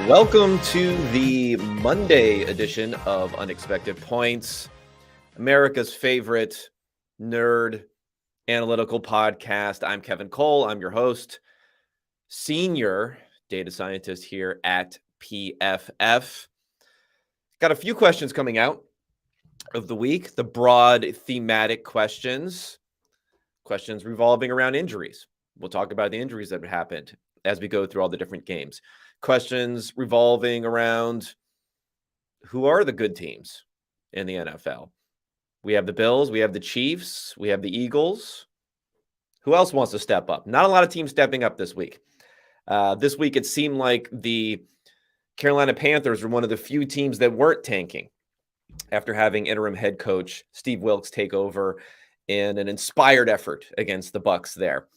Welcome to the Monday edition of Unexpected Points, America's favorite nerd analytical podcast. I'm Kevin Cole. I'm your host, senior data scientist here at PFF. Got a few questions coming out of the week, the broad thematic questions revolving around injuries. We'll talk about the injuries that happened as we go through all the different games. Questions revolving around who are the good teams in the NFL. We have the Bills, we have the Chiefs, we have the Eagles. Who else wants to step up? Not a lot of teams stepping up this week. This week, it seemed like the Carolina Panthers were one of the few teams that weren't tanking after having interim head coach Steve Wilks take over in an inspired effort against the Bucs there.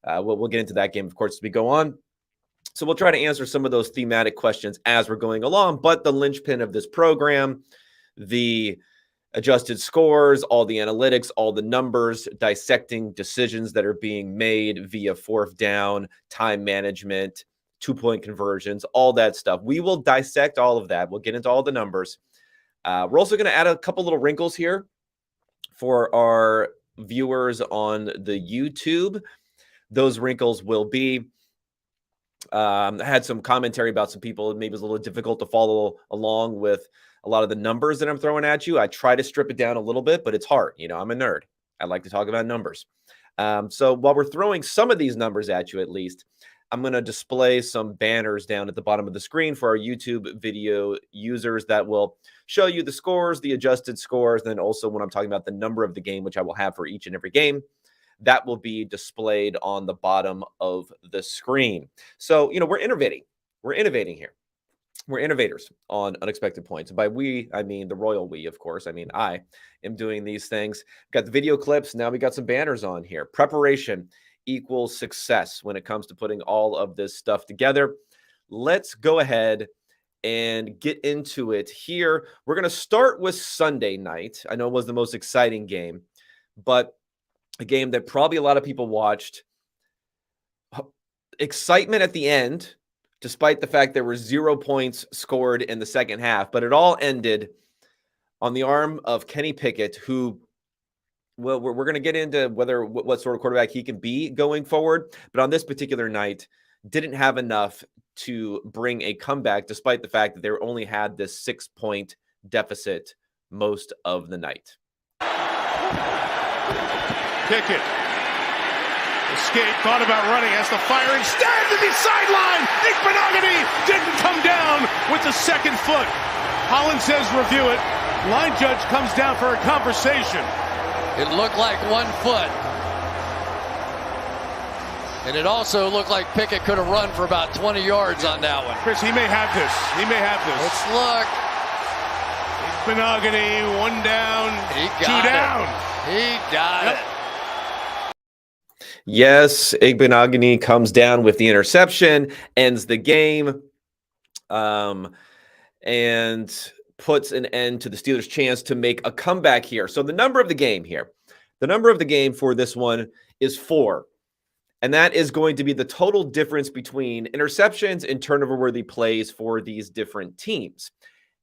We'll get into that game, of course, as we go on. So we'll try to answer some of those thematic questions as we're going along. But the linchpin of this program, the adjusted scores, all the analytics, all the numbers, dissecting decisions that are being made via fourth down, time management, 2-point conversions, all that stuff. We will dissect all of that. We'll get into all the numbers. We're also going to add a couple little wrinkles here for our viewers on the YouTube. Those wrinkles will be, I had some commentary about some people. Maybe it's a little difficult to follow along with a lot of the numbers that I'm throwing at you. I try to strip it down a little bit, but it's hard. You know, I'm a nerd. I like to talk about numbers. So while we're throwing some of these numbers at you, at least, I'm going to display some banners down at the bottom of the screen for our YouTube video users that will show you the scores, the adjusted scores, and then also when I'm talking about the number of the game, which I will have for each and every game, that will be displayed on the bottom of the screen. So, you know, we're innovating. We're innovating here. We're innovators on Unexpected Points. And by we, I mean the royal we, of course. I mean, I am doing these things. Got the video clips. Now we got some banners on here. Preparation equals success when it comes to putting all of this stuff together. Let's go ahead and get into it here. We're going to start with Sunday night. I know it was the most exciting game, but a game that probably a lot of people watched. Excitement at the end, despite the fact there were 0 points scored in the second half, but it all ended on the arm of Kenny Pickett, who, well, we're going to get into what sort of quarterback he can be going forward, but on this particular night, didn't have enough to bring a comeback, despite the fact that they only had this 6-point deficit most of the night. Pickett. Escape, thought about running, has the firing, stand to the sideline! Igbenogany didn't come down with the second foot. Holland says review it. Line judge comes down for a conversation. It looked like 1 foot. And it also looked like Pickett could have run for about 20 yards on that one. Chris, he may have this. He may have this. Let's look. Igbenogany, 1 down, He 2 got down. He got it. Yes, Igbenogany comes down with the interception, ends the game, and puts an end to the Steelers' chance to make a comeback here. So the number of the game here, the number of the game for this one is 4. And that is going to be the total difference between interceptions and turnover-worthy plays for these different teams.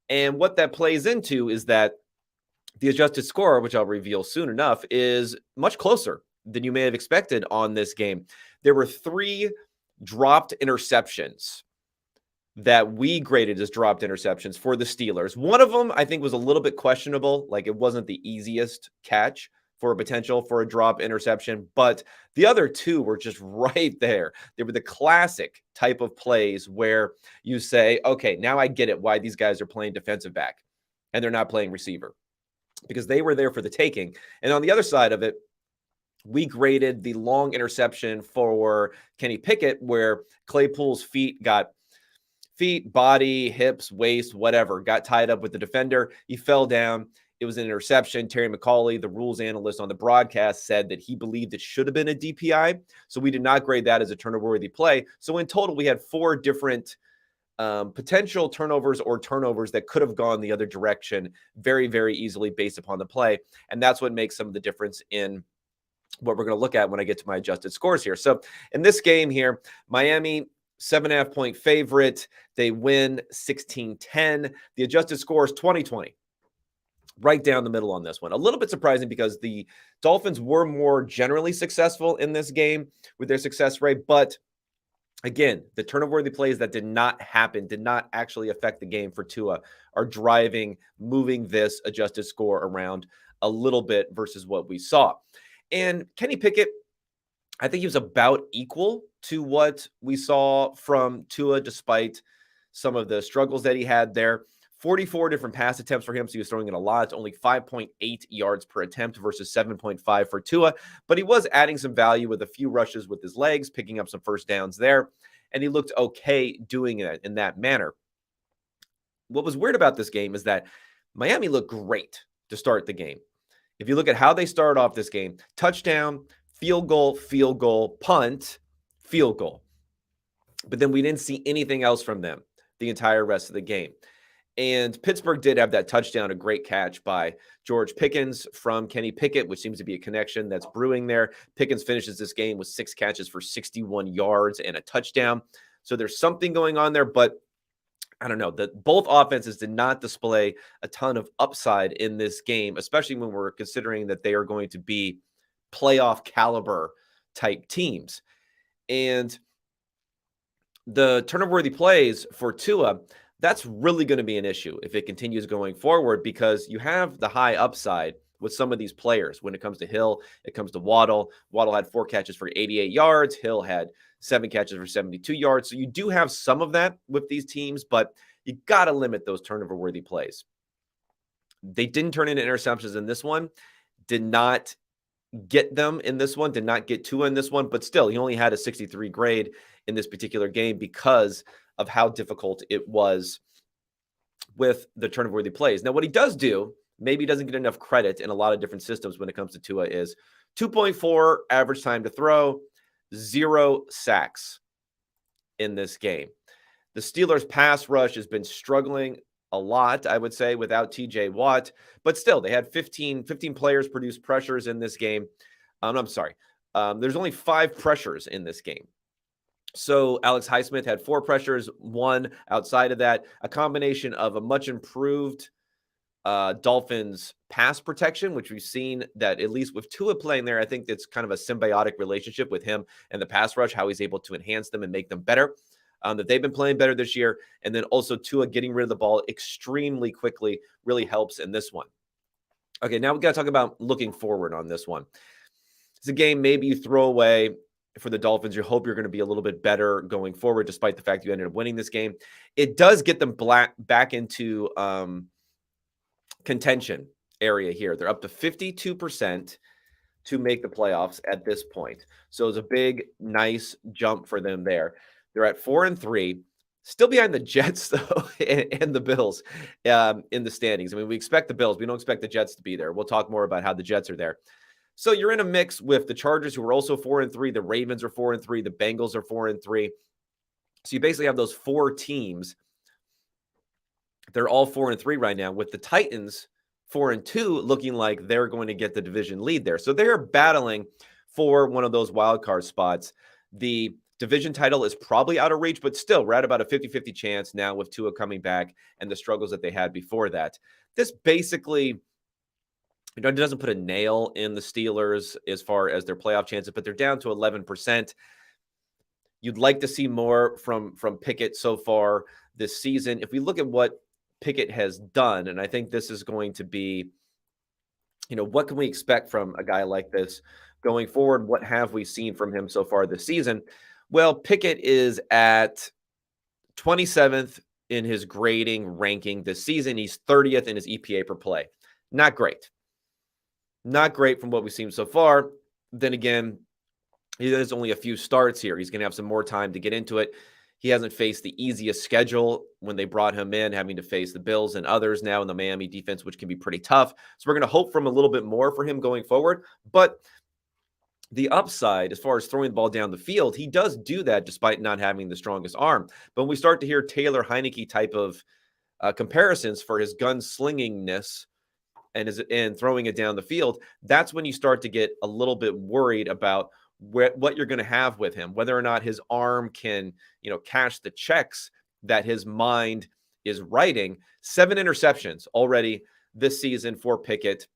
And what that plays into is that the adjusted score, which I'll reveal soon enough, is much closer than you may have expected on this game. There were 3 dropped interceptions that we graded as dropped interceptions for the Steelers. One of them, I think, was a little bit questionable. Like, it wasn't the easiest catch for a potential for a drop interception, but the other 2 were just right there. They were the classic type of plays where you say, okay, now I get it why these guys are playing defensive back and they're not playing receiver, because they were there for the taking. And on the other side of it, we graded the long interception for Kenny Pickett, where Claypool's feet, body, hips, waist, whatever, got tied up with the defender. He fell down. It was an interception. Terry McCauley, the rules analyst on the broadcast, said that he believed it should have been a DPI. So we did not grade that as a turnover-worthy play. So in total, we had 4 different potential turnovers or turnovers that could have gone the other direction very, very easily based upon the play. And that's what makes some of the difference in what we're going to look at when I get to my adjusted scores here. So in this game here, Miami 7.5 point favorite. They win 16-10. The adjusted score is 20-20. Right down the middle on this one. A little bit surprising because the Dolphins were more generally successful in this game with their success rate. But again, the turnover-worthy plays that did not happen, did not actually affect the game for Tua, are moving this adjusted score around a little bit versus what we saw. And Kenny Pickett, I think he was about equal to what we saw from Tua, despite some of the struggles that he had there. 44 different pass attempts for him, so he was throwing it a lot. It's only 5.8 yards per attempt versus 7.5 for Tua. But he was adding some value with a few rushes with his legs, picking up some first downs there. And he looked okay doing it in that manner. What was weird about this game is that Miami looked great to start the game. If you look at how they started off this game, touchdown, field goal, punt, field goal. But then we didn't see anything else from them the entire rest of the game. And Pittsburgh did have that touchdown, a great catch by George Pickens from Kenny Pickett, which seems to be a connection that's brewing there. Pickens finishes this game with 6 catches for 61 yards and a touchdown. So there's something going on there, but I don't know. Both offenses did not display a ton of upside in this game, especially when we're considering that they are going to be playoff caliber type teams. And the turnover-worthy plays for Tua, that's really going to be an issue if it continues going forward, because you have the high upside with some of these players. When it comes to Hill, it comes to Waddle. Waddle had 4 catches for 88 yards. Hill had 7 catches for 72 yards. So you do have some of that with these teams, but you got to limit those turnover-worthy plays. They didn't turn into interceptions in this one, did not get them in this one, did not get Tua in this one, but still, he only had a 63 grade in this particular game because of how difficult it was with the turnover-worthy plays. Now, what he does do, maybe he doesn't get enough credit in a lot of different systems when it comes to Tua, is 2.4 average time to throw, 0 sacks in this game. The Steelers' pass rush has been struggling a lot, I would say, without TJ Watt, but still, they had 15 players produce pressures in this game. I'm sorry. There's only 5 pressures in this game. So Alex Highsmith had 4 pressures, 1 outside of that, a combination of a much improved Dolphins pass protection, which we've seen that at least with Tua playing there, I think it's kind of a symbiotic relationship with him and the pass rush, how he's able to enhance them and make them better, that they've been playing better this year. And then also Tua getting rid of the ball extremely quickly really helps in this one. Okay, now we got to talk about looking forward on this one. It's a game maybe you throw away for the Dolphins. You hope you're going to be a little bit better going forward, despite the fact you ended up winning this game. It does get them back into contention area here. They're up to 52% to make the playoffs at this point. So it's a big, nice jump for them there. They're at 4-3, still behind the Jets, though, and the Bills in the standings. I mean, we expect the Bills. We don't expect the Jets to be there. We'll talk more about how the Jets are there. So you're in a mix with the Chargers, who are also 4-3. The Ravens are 4-3. The Bengals are 4-3. So you basically have those 4 teams. They're all 4-3 right now, with the Titans 4-2 looking like they're going to get the division lead there. So they're battling for one of those wild card spots. The division title is probably out of reach, but still, we're at about a 50-50 chance now with Tua coming back and the struggles that they had before that. This basically, it doesn't put a nail in the Steelers as far as their playoff chances, but they're down to 11%. You'd like to see more from Pickett so far this season. If we look at what Pickett has done, and I think this is going to be, what can we expect from a guy like this going forward? What have we seen from him so far this season? Well, Pickett is at 27th in his grading ranking this season. He's 30th in his EPA per play. Not great. Not great from what we've seen so far. Then again, he has only a few starts here. He's going to have some more time to get into it. He hasn't faced the easiest schedule when they brought him in, having to face the Bills and others now in the Miami defense, which can be pretty tough. So we're going to hope from a little bit more for him going forward. But the upside, as far as throwing the ball down the field, he does do that despite not having the strongest arm. But when we start to hear Taylor Heineke type of comparisons for his gunslingingness and throwing it down the field, that's when you start to get a little bit worried about what you're going to have with him, whether or not his arm can, cash the checks that his mind is writing. 7 interceptions already this season for Pickett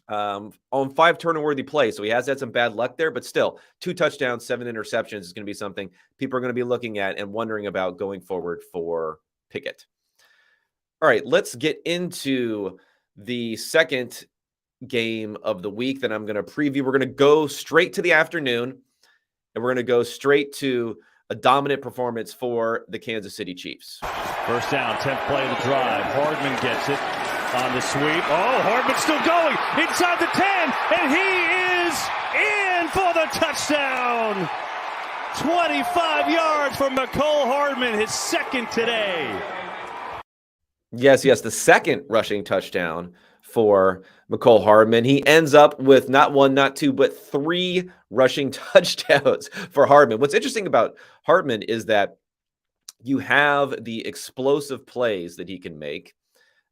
on 5 turnover-worthy plays. So he has had some bad luck there, but still 2 touchdowns, 7 interceptions is going to be something people are going to be looking at and wondering about going forward for Pickett. All right, let's get into the second game of the week that I'm going to preview. We're going to go straight to the afternoon, and we're going to go straight to a dominant performance for the Kansas City Chiefs. First down, 10th play of the drive. Hardman gets it on the sweep. Oh, Hardman's still going inside the 10, and he is in for the touchdown. 25 yards from Mecole Hardman, his second today. Yes, the second rushing touchdown for Mecole Hardman. He ends up with not 1, not 2, but 3 rushing touchdowns for Hardman. What's interesting about Hardman is that you have the explosive plays that he can make.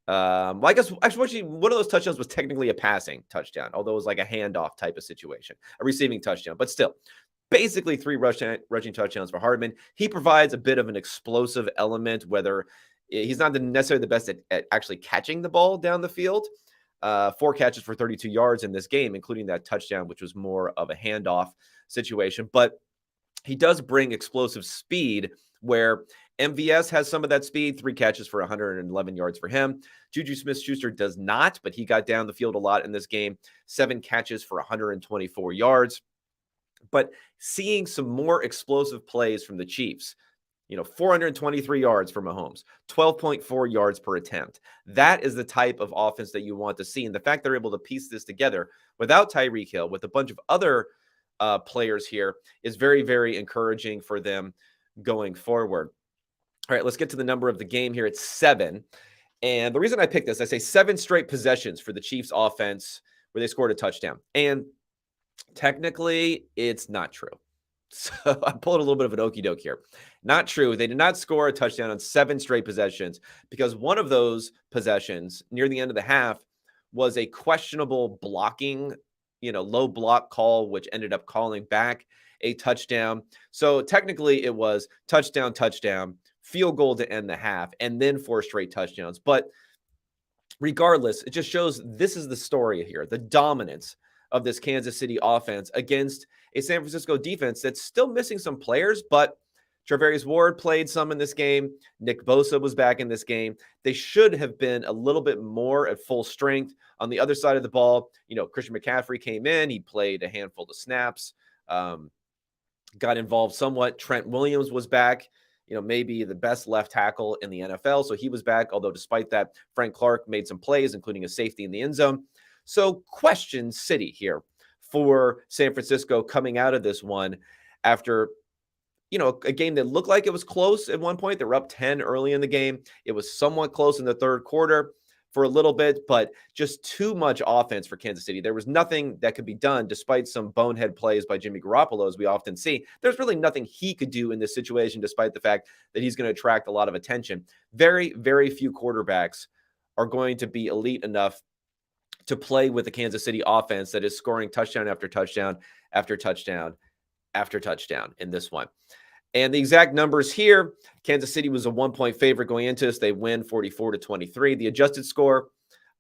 I guess actually one of those touchdowns was technically a passing touchdown, although it was like a handoff type of situation, a receiving touchdown, but still basically 3 rushing touchdowns for Hardman. He provides a bit of an explosive element, whether he's not necessarily the best at actually catching the ball down the field. 4 catches for 32 yards in this game, including that touchdown, which was more of a handoff situation. But he does bring explosive speed where MVS has some of that speed, 3 catches for 111 yards for him. Juju Smith-Schuster does not, but he got down the field a lot in this game, 7 catches for 124 yards. But seeing some more explosive plays from the Chiefs, 423 yards for Mahomes, 12.4 yards per attempt. That is the type of offense that you want to see. And the fact they're able to piece this together without Tyreek Hill, with a bunch of other players here, is very, very encouraging for them going forward. All right, let's get to the number of the game here. It's 7. And the reason I picked this, I say 7 straight possessions for the Chiefs offense where they scored a touchdown. And technically, it's not true. So I pulled a little bit of an okie doke here. Not true. They did not score a touchdown on 7 straight possessions because one of those possessions near the end of the half was a questionable blocking, low block call, which ended up calling back a touchdown. So technically it was touchdown, field goal to end the half, and then 4 straight touchdowns. But regardless, it just shows this is the story here, the dominance of this Kansas City offense against a San Francisco defense that's still missing some players, but Charvarius Ward played some in this game. Nick Bosa was back in this game. They should have been a little bit more at full strength on the other side of the ball. Christian McCaffrey came in. He played a handful of snaps, got involved somewhat. Trent Williams was back, maybe the best left tackle in the NFL. So he was back, although despite that, Frank Clark made some plays, including a safety in the end zone. So question city here for San Francisco coming out of this one after, a game that looked like it was close at one point. They were up 10 early in the game. It was somewhat close in the third quarter for a little bit, but just too much offense for Kansas City. There was nothing that could be done despite some bonehead plays by Jimmy Garoppolo, as we often see. There's really nothing he could do in this situation, despite the fact that he's going to attract a lot of attention. Very, very few quarterbacks are going to be elite enough to play with the Kansas City offense that is scoring touchdown after touchdown after touchdown after touchdown in this one. And the exact numbers here, Kansas City was a 1-point favorite going into this. They win 44-23. The adjusted score,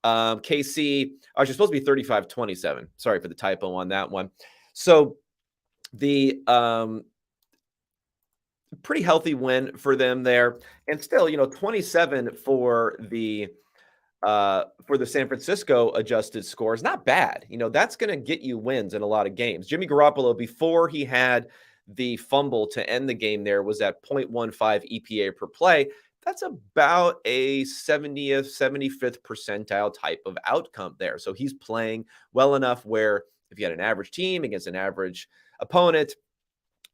KC, actually supposed to be 35-27. Sorry for the typo on that one. So the pretty healthy win for them there. And still, 27 for the San Francisco adjusted score is not bad. That's going to get you wins in a lot of games. Jimmy Garoppolo, before he had the fumble to end the game there, was at 0.15 EPA per play. That's about a 70th, 75th percentile type of outcome there. So he's playing well enough where if you had an average team against an average opponent,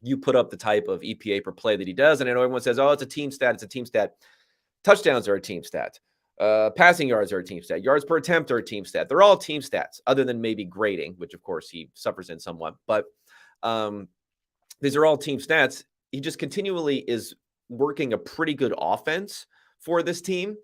you put up the type of EPA per play that he does. And I know everyone says, oh, it's a team stat. It's a team stat. Touchdowns are a team stat. Passing yards are a team stat. Yards per attempt are a team stat. They're all team stats, other than maybe grading, which of course he suffers in somewhat. But these are all team stats. He just continually is working a pretty good offense for this team.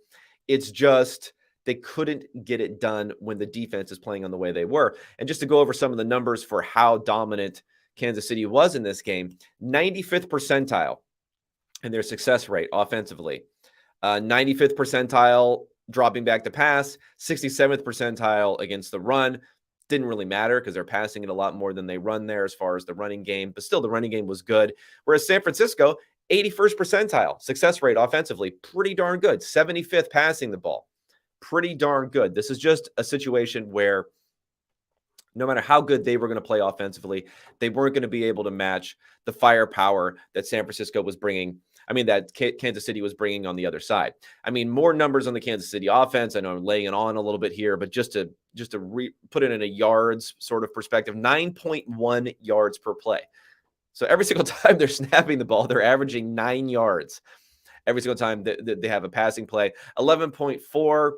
It's just they couldn't get it done when the defense is playing on the way they were. And just to go over some of the numbers for how dominant Kansas City was in this game. 95th percentile in their success rate offensively. 95th percentile dropping back to pass. 67th percentile against the run. Didn't really matter because they're passing it a lot more than they run there as far as the running game. But still, the running game was good. Whereas San Francisco, 81st percentile success rate offensively. Pretty darn good. 75th passing the ball. Pretty darn good. This is just a situation where no matter how good they were going to play offensively, they weren't going to be able to match the firepower that San Francisco was bringing. I mean, that Kansas City was bringing on the other side. I mean, more numbers on the Kansas City offense. I know I'm laying it on a little bit here, but just to put it in a yards sort of perspective, 9.1 yards per play. So every single time they're snapping the ball, they're averaging 9 yards. Every single time that they have a passing play, 11.4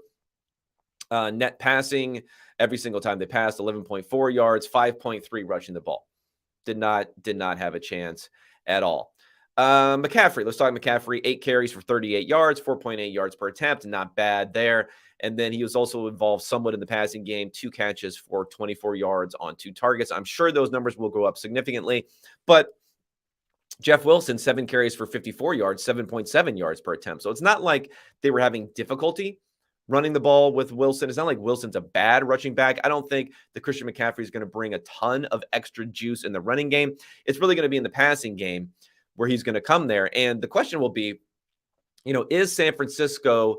net passing. Every single time they passed, 11.4 yards, 5.3 rushing the ball. Did not have a chance at all. McCaffrey, let's talk McCaffrey. 8 carries for 38 yards, 4.8 yards per attempt. Not bad there. And then he was also involved somewhat in the passing game. 2 catches for 24 yards on 2 targets. I'm sure those numbers will go up significantly. But Jeff Wilson, 7 carries for 54 yards, 7.7 yards per attempt. So it's not like they were having difficulty running the ball with Wilson. It's not like Wilson's a bad rushing back. I don't think that Christian McCaffrey is going to bring a ton of extra juice in the running game. It's really going to be in the passing game where he's going to come there. And the question will be, is San Francisco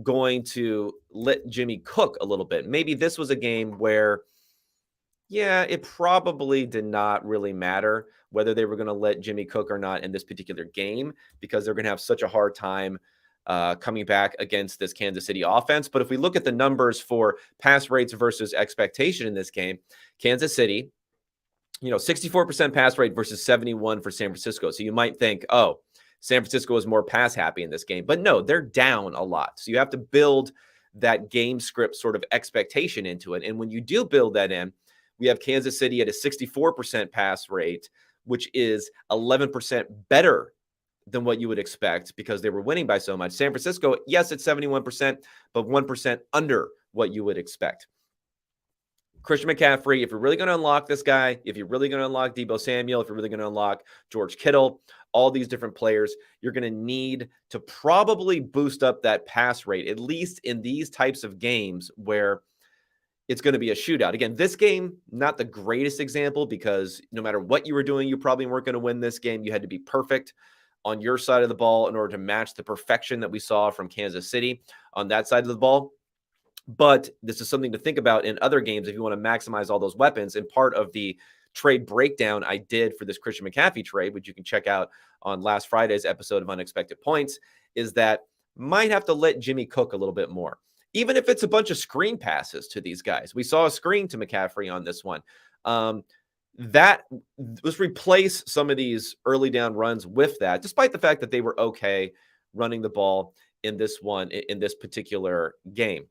going to let Jimmy cook a little bit? Maybe this was a game where, it probably did not really matter whether they were going to let Jimmy cook or not in this particular game, because they're going to have such a hard time coming back against this Kansas City offense. But if we look at the numbers for pass rates versus expectation in this game, Kansas City, 64% pass rate versus 71 for San Francisco. So you might think, San Francisco is more pass happy in this game. But no, they're down a lot. So you have to build that game script sort of expectation into it. And when you do build that in, we have Kansas City at a 64% pass rate, which is 11% better than what you would expect because they were winning by so much. San Francisco, yes, it's 71%, but 1% under what you would expect. Christian McCaffrey, if you're really going to unlock this guy, if you're really going to unlock Deebo Samuel, if you're really going to unlock George Kittle, all these different players, you're going to need to probably boost up that pass rate, at least in these types of games where it's going to be a shootout. Again, this game, not the greatest example because no matter what you were doing, you probably weren't going to win this game. You had to be perfect on your side of the ball in order to match the perfection that we saw from Kansas City on that side of the ball. But this is something to think about in other games if you want to maximize all those weapons. And part of the trade breakdown I did for this Christian McCaffrey trade, which you can check out on last Friday's episode of Unexpected Points, is that might have to let Jimmy cook a little bit more, even if it's a bunch of screen passes to these guys. We saw a screen to McCaffrey on this one. That was replace some of these early down runs with that, despite the fact that they were okay running the ball in this particular game.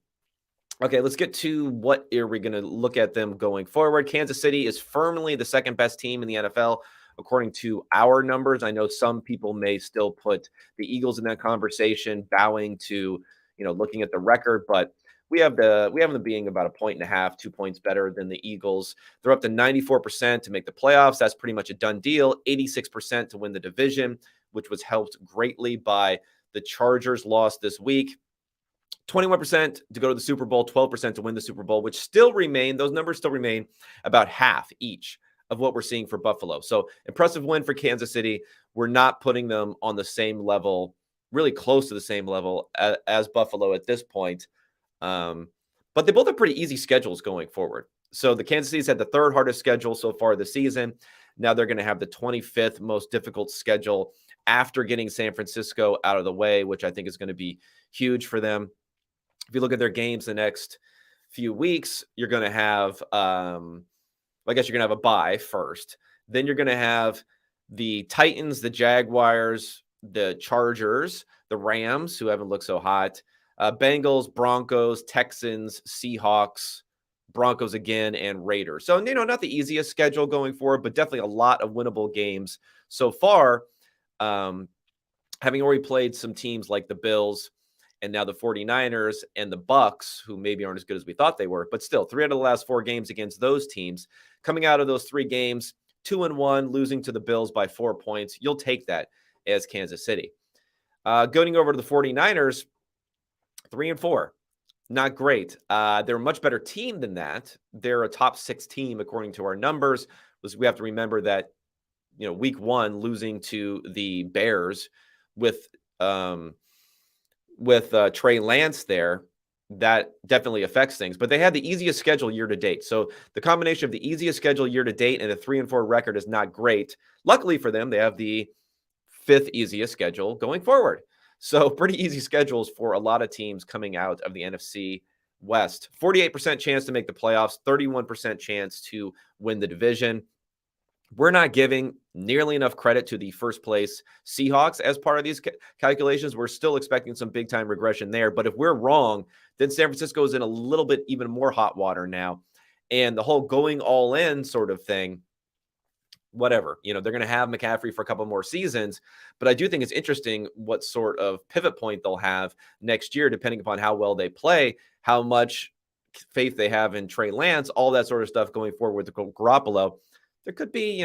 Okay, let's get to what are we going to look at them going forward. Kansas City is firmly the second best team in the NFL, according to our numbers. I know some people may still put the Eagles in that conversation, bowing to, looking at the record, but we have them being about 1.5, 2 points better than the Eagles. They're up to 94% to make the playoffs. That's pretty much a done deal. 86% to win the division, which was helped greatly by the Chargers' loss this week. 21% to go to the Super Bowl, 12% to win the Super Bowl, which those numbers still remain about half each of what we're seeing for Buffalo. So impressive win for Kansas City. We're not putting them on the same level, really close to the same level as Buffalo at this point. But they both have pretty easy schedules going forward. So the Kansas City's had the 3rd hardest schedule so far this season. Now they're going to have the 25th most difficult schedule after getting San Francisco out of the way, which I think is going to be huge for them. If you look at their games the next few weeks, you're going to have, I guess you're going to have a bye first. Then you're going to have the Titans, the Jaguars, the Chargers, the Rams, who haven't looked so hot, Bengals, Broncos, Texans, Seahawks, Broncos again, and Raiders. So, not the easiest schedule going forward, but definitely a lot of winnable games so far. Having already played some teams like the Bills, and now the 49ers and the Bucs, who maybe aren't as good as we thought they were, but still 3 out of the last 4 games against those teams. Coming out of those 3 games, 2-1, losing to the Bills by 4 points. You'll take that as Kansas City. Going over to the 49ers, 3-4. Not great. They're a much better team than that. They're a top 6 team according to our numbers. We have to remember that, week 1 losing to the Bears with Trey Lance there, that definitely affects things. But they had the easiest schedule year to date. So the combination of the easiest schedule year to date and a 3-4 record is not great. Luckily for them, they have the 5th easiest schedule going forward. So pretty easy schedules for a lot of teams coming out of the NFC West. 48% chance to make the playoffs, 31% chance to win the division. We're not giving nearly enough credit to the first place Seahawks as part of these calculations. We're still expecting some big time regression there. But if we're wrong, then San Francisco is in a little bit even more hot water now. And the whole going all in sort of thing, whatever, they're going to have McCaffrey for a couple more seasons. But I do think it's interesting what sort of pivot point they'll have next year, depending upon how well they play, how much faith they have in Trey Lance, all that sort of stuff going forward with Garoppolo. There could be,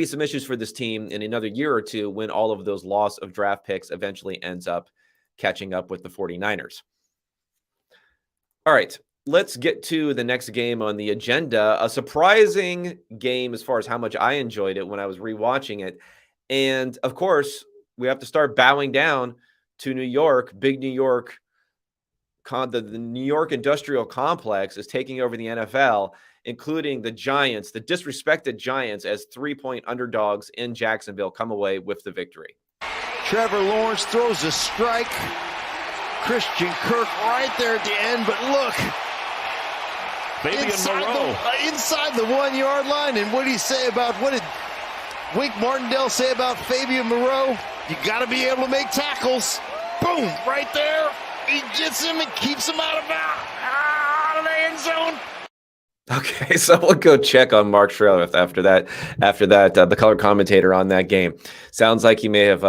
some issues for this team in another year or two when all of those loss of draft picks eventually ends up catching up with the 49ers. All right, let's get to the next game on the agenda. A surprising game as far as how much I enjoyed it when I was rewatching it. And of course, we have to start bowing down to New York. Big New York, the New York industrial complex is taking over the NFL, including the Giants, the disrespected Giants, as 3-point underdogs in Jacksonville, come away with the victory. Trevor Lawrence throws a strike. Christian Kirk right there at the end, but look. Inside the 1-yard line. And what did Wink Martindale say about Fabian Moreau? You got to be able to make tackles. Boom, right there. He gets him and keeps him out of the end zone. Okay, so we'll go check on Mark Schroeder after that. The color commentator on that game. Sounds like he may have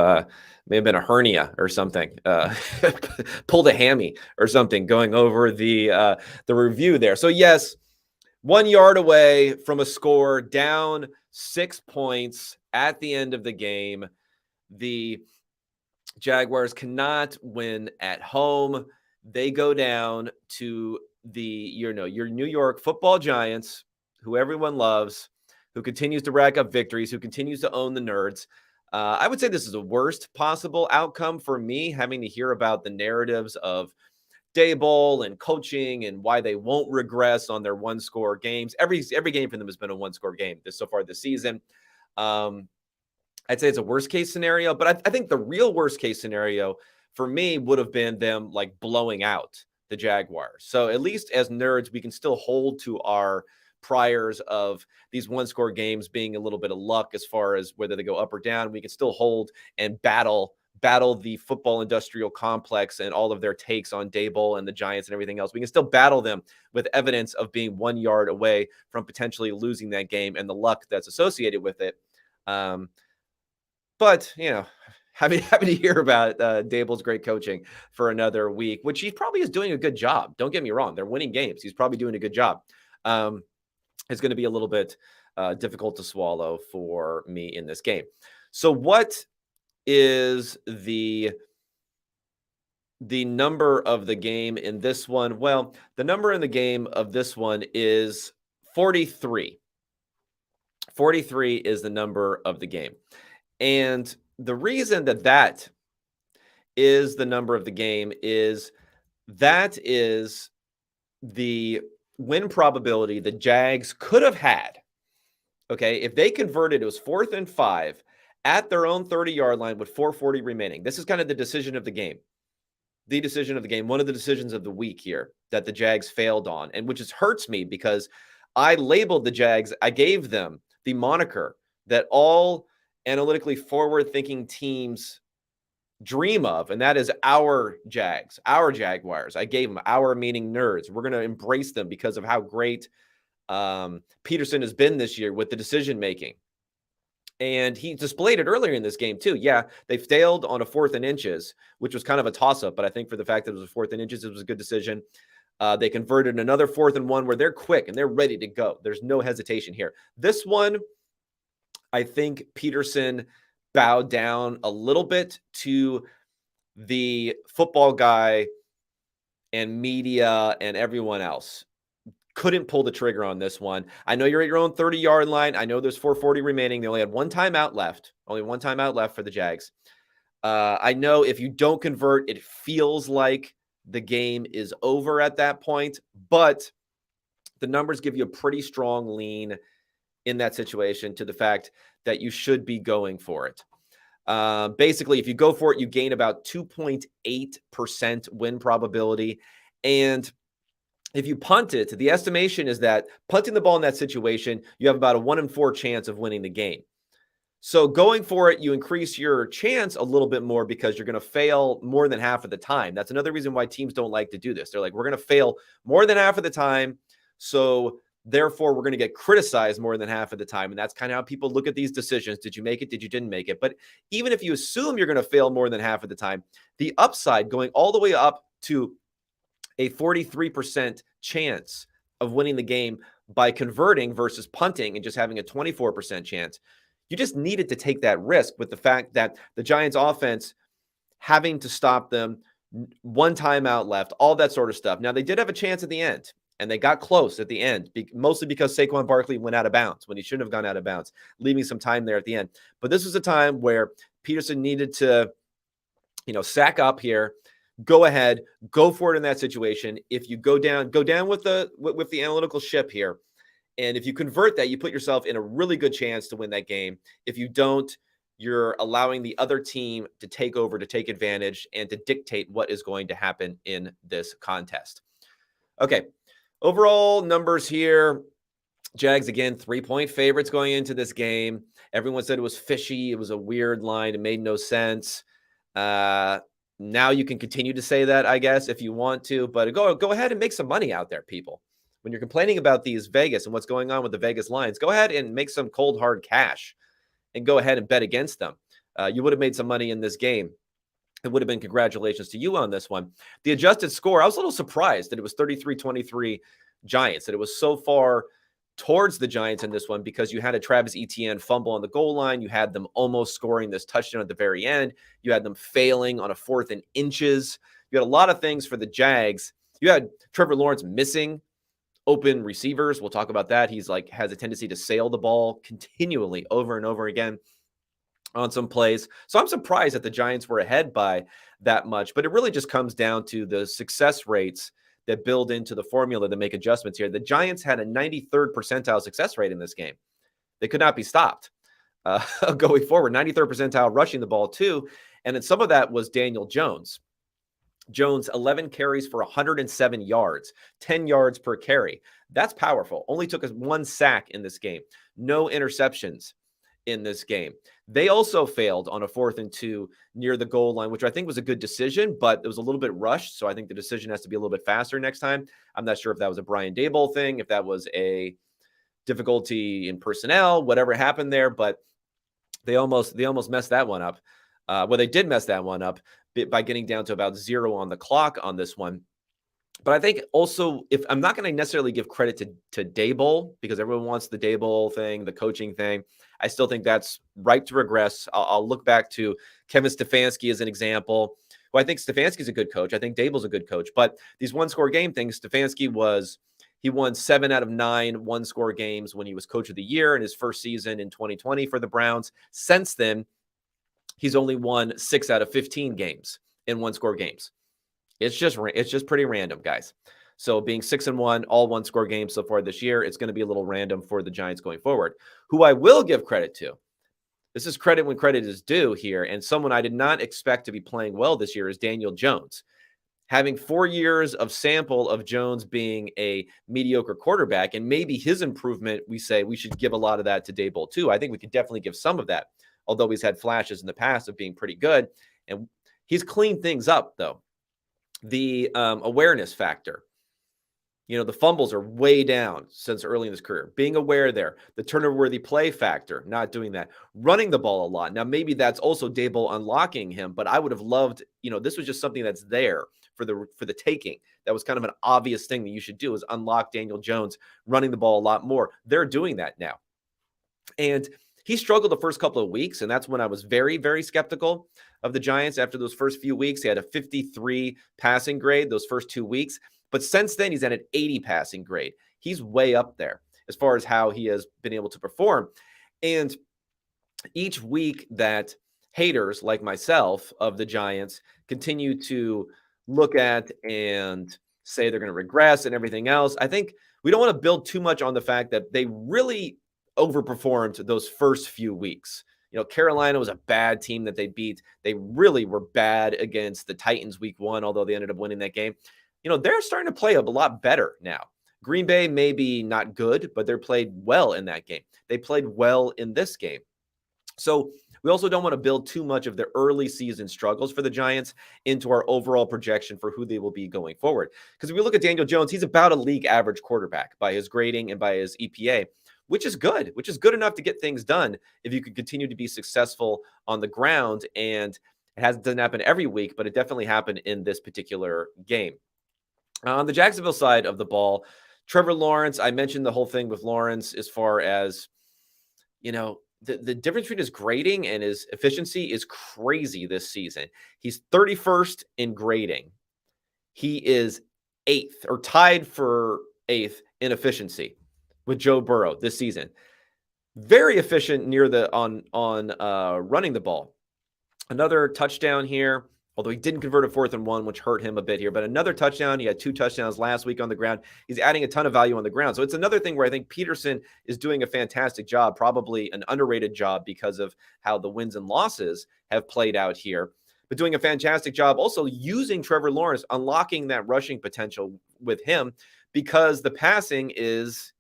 been a hernia or something, pulled a hammy or something going over the review there. So yes, 1 yard away from a score, down 6 points at the end of the game. The Jaguars cannot win at home. They go down to your New York Football Giants, who everyone loves, who continues to rack up victories, who continues to own the nerds. I would say this is the worst possible outcome for me, having to hear about the narratives of Daboll and coaching and why they won't regress on their one-score games. Every game for them has been a one-score game so far this season. I'd say it's a worst-case scenario, but I think the real worst-case scenario for me would have been them like blowing out the Jaguars. So at least as nerds, we can still hold to our priors of these one-score games being a little bit of luck as far as whether they go up or down. We can still hold and battle the football industrial complex and all of their takes on Daboll and the Giants and everything else. We can still battle them with evidence of being 1 yard away from potentially losing that game and the luck that's associated with it. But, happy to hear about Daboll's great coaching for another week, which he probably is doing a good job. Don't get me wrong. They're winning games. He's probably doing a good job. It's going to be a little bit difficult to swallow for me in this game. So what is the number of the game in this one? Well, the number in the game of this one is 43. 43 is the number of the game. And the reason that is the number of the game is that is the win probability the Jags could have had. Okay, if they converted, it was 4th and 5 at their own 30-yard line with 4:40 remaining. This is kind of the decision of the game. One of the decisions of the week here that the Jags failed on, and which hurts me because I labeled the Jags, I gave them the moniker that all analytically forward-thinking teams dream of, and that is our Jags, our Jaguars. I gave them our, meaning nerds. We're going to embrace them because of how great Peterson has been this year with the decision-making. And he displayed it earlier in this game, too. Yeah, they failed on a 4th and inches, which was kind of a toss-up, but I think for the fact that it was a 4th and inches, it was a good decision. They converted another 4th and 1 where they're quick and they're ready to go. There's no hesitation here. This one, I think Peterson bowed down a little bit to the football guy and media and everyone else. Couldn't pull the trigger on this one. I know you're at your own 30-yard line. I know there's 4:40 remaining. They only had one timeout left. Only one timeout left for the Jags. I know if you don't convert, it feels like the game is over at that point, but the numbers give you a pretty strong lean in that situation to the fact that you should be going for it. Basically, if you go for it, you gain about 2.8% win probability. And if you punt it, the estimation is that punting the ball in that situation, you have about a 1 in 4 chance of winning the game. So going for it, you increase your chance a little bit more because you're going to fail more than half of the time. That's another reason why teams don't like to do this. They're like, we're going to fail more than half of the time. So therefore, we're going to get criticized more than half of the time. And that's kind of how people look at these decisions. Did you make it? Did you didn't make it? But even if you assume you're going to fail more than half of the time, the upside going all the way up to a 43% chance of winning the game by converting versus punting and just having a 24% chance. You just needed to take that risk with the fact that the Giants offense having to stop them, one timeout left, all that sort of stuff. Now, they did have a chance at the end, and they got close at the end, mostly because Saquon Barkley went out of bounds when he shouldn't have gone out of bounds, leaving some time there at the end. But this was a time where Peterson needed to, sack up here, go ahead, go for it in that situation. If you go down with the analytical ship here. And if you convert that, you put yourself in a really good chance to win that game. If you don't, you're allowing the other team to take over, to take advantage, and to dictate what is going to happen in this contest. Okay, overall numbers here. Jags, again, 3-point favorites going into this game. Everyone said it was fishy. It was a weird line. It made no sense. Now you can continue to say that, I guess, if you want to. But go ahead and make some money out there, people. When you're complaining about these Vegas and what's going on with the Vegas lines, go ahead and make some cold, hard cash and go ahead and bet against them. You would have made some money in this game. It would have been congratulations to you on this one. The adjusted score, I was a little surprised that it was 33-23 Giants, that it was so far towards the Giants in this one because you had a Travis Etienne fumble on the goal line. You had them almost scoring this touchdown at the very end. You had them failing on a 4th and inches. You had a lot of things for the Jags. You had Trevor Lawrence missing open receivers. We'll talk about that. He's has a tendency to sail the ball continually over and over again on some plays. So I'm surprised that the Giants were ahead by that much, but it really just comes down to the success rates that build into the formula to make adjustments here. The Giants had a 93rd percentile success rate in this game. They could not be stopped going forward. 93rd percentile rushing the ball too. And then some of that was Daniel Jones. 11 carries for 107 yards, 10 yards per carry. That's powerful. Only took us 1 sack in this game. No interceptions in this game. They also failed on a 4th and 2 near the goal line, which I think was a good decision, but it was a little bit rushed. So I think the decision has to be a little bit faster next time. I'm not sure if that was a Brian Daboll thing, if that was a difficulty in personnel, whatever happened there, but they almost messed that one up. They did mess that one up by getting down to about 0 on the clock on this one. But I think also, if I'm not going to necessarily give credit to Daboll, because everyone wants the Daboll thing, the coaching thing, I still think that's ripe to regress. I'll look back to Kevin Stefanski as an example. Well, I think Stefanski's a good coach. I think Daboll's a good coach. But these one-score game things, Stefanski won 7 out of 9 one-score games when he was coach of the year in his first season in 2020 for the Browns. Since then, he's only won 6 out of 15 games in one-score games. It's just pretty random, guys. So being 6-1, all one-score games so far this year, it's going to be a little random for the Giants going forward. Who I will give credit to, this is credit when credit is due here, and someone I did not expect to be playing well this year is Daniel Jones. Having 4 years of sample of Jones being a mediocre quarterback, and maybe his improvement, we say we should give a lot of that to Daboll too. I think we could definitely give some of that, although he's had flashes in the past of being pretty good. And he's cleaned things up, though. The awareness factor. The fumbles are way down since early in his career. Being aware there. The turnover-worthy play factor, not doing that. Running the ball a lot. Now, maybe that's also Daboll unlocking him, but I would have loved, this was just something that's there for the taking. that was kind of an obvious thing that you should do, is unlock Daniel Jones running the ball a lot more. They're doing that now. And he struggled the first couple of weeks, and that's when I was very, very skeptical of the Giants. After those first few weeks, he had a 53 passing grade those first 2 weeks. But since then, he's at an 80 passing grade. He's way up there as far as how he has been able to perform. And each week that haters like myself of the Giants continue to look at and say they're going to regress and everything else, I think we don't want to build too much on the fact that they really overperformed those first few weeks. Carolina was a bad team that they beat. They really were bad against the Titans week 1, although they ended up winning that game. They're starting to play a lot better now. Green Bay may be not good, but they're played well in that game. They played well in this game. So we also don't want to build too much of the early season struggles for the Giants into our overall projection for who they will be going forward. Because if we look at Daniel Jones, he's about a league average quarterback by his grading and by his EPA, which is good enough to get things done if you could continue to be successful on the ground. And it doesn't happen every week, but it definitely happened in this particular game. On the Jacksonville side of the ball, Trevor Lawrence, I mentioned the whole thing with Lawrence as far as, the difference between his grading and his efficiency is crazy this season. He's 31st in grading. He is 8th or tied for 8th in efficiency with Joe Burrow this season. Very efficient on running the ball. Another touchdown here, although he didn't convert a 4th and 1, which hurt him a bit here. But another touchdown. He had 2 touchdowns last week on the ground. He's adding a ton of value on the ground. So it's another thing where I think Peterson is doing a fantastic job, probably an underrated job because of how the wins and losses have played out here. But doing a fantastic job also using Trevor Lawrence, unlocking that rushing potential with him, because the passing is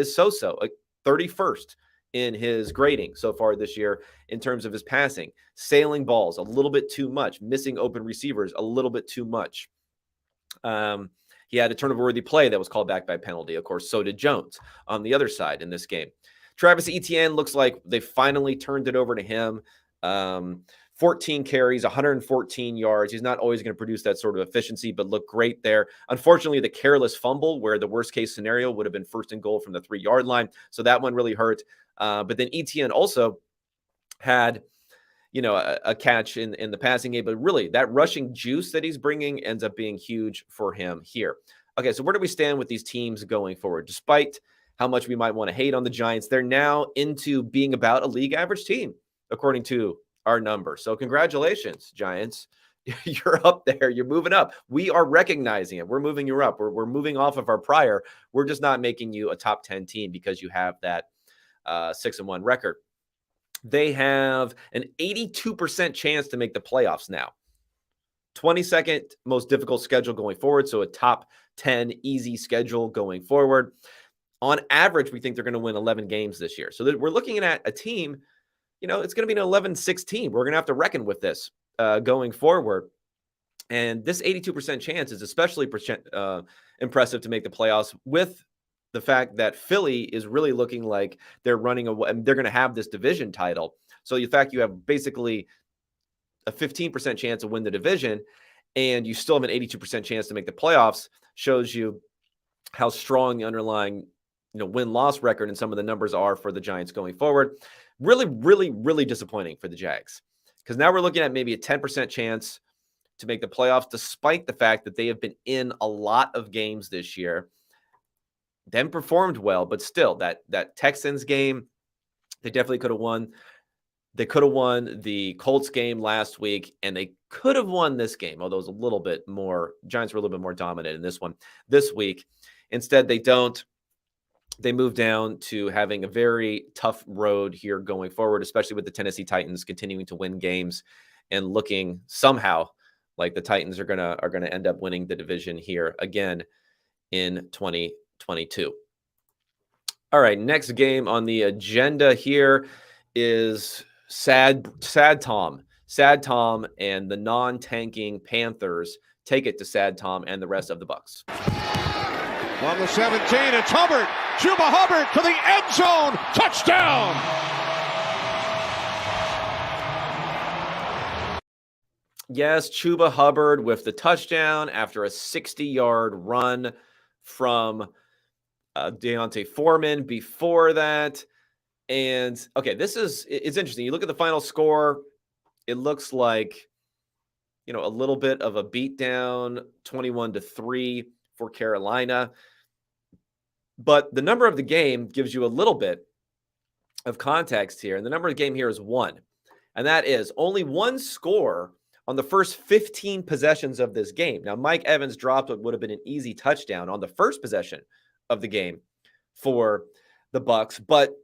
so-so, like 31st in his grading so far this year in terms of his passing. Sailing balls a little bit too much, missing open receivers a little bit too much. He had a turnover-worthy play that was called back by penalty. Of course, so did Jones on the other side in this game. Travis Etienne looks like they finally turned it over to him. 14 carries, 114 yards. He's not always going to produce that sort of efficiency, but look great there. Unfortunately, the careless fumble where the worst case scenario would have been 1st and goal from the 3-yard line. So that one really hurt. But then Etienne also had, a catch in the passing game. But really, that rushing juice that he's bringing ends up being huge for him here. Okay, so where do we stand with these teams going forward? Despite how much we might want to hate on the Giants, they're now into being about a league average team, according to our numbers. So congratulations, Giants. You're up there. You're moving up. We are recognizing it. We're moving you up. We're moving off of our prior. We're just not making you a top 10 team because you have that 6-1 record. They have an 82% chance to make the playoffs now. 22nd most difficult schedule going forward. So a top 10 easy schedule going forward. On average, we think they're going to win 11 games this year. So we're looking at a team, it's going to be an 11-6 team. We're going to have to reckon with this going forward. And this 82% chance is especially impressive to make the playoffs, with the fact that Philly is really looking like they're running away and they're going to have this division title. So the fact you have basically a 15% chance to win the division and you still have an 82% chance to make the playoffs shows you how strong the underlying win-loss record and some of the numbers are for the Giants going forward. Really, really, really disappointing for the Jags, because now we're looking at maybe a 10% chance to make the playoffs, despite the fact that they have been in a lot of games this year, then performed well, but still that Texans game, they definitely could have won. They could have won the Colts game last week, and they could have won this game, although it was a little bit more, Giants were a little bit more dominant in this one this week. Instead, they don't. They move down to having a very tough road here going forward, especially with the Tennessee Titans continuing to win games and looking somehow like the Titans are gonna end up winning the division here again in 2022. All right, next game on the agenda here is Sad Tom and the non-tanking Panthers take it to Sad Tom and the rest of the Bucs. On the 17, it's Hubbard. Chuba Hubbard to the end zone. Touchdown! Yes, Chuba Hubbard with the touchdown after a 60-yard run from Deontay Foreman before that. And, okay, it's interesting. You look at the final score, it looks like, a little bit of a beatdown, 21-3 for Carolina. But the number of the game gives you a little bit of context here. And the number of the game here is 1. And that is only one score on the first 15 possessions of this game. Now, Mike Evans dropped what would have been an easy touchdown on the first possession of the game for the Bucs. But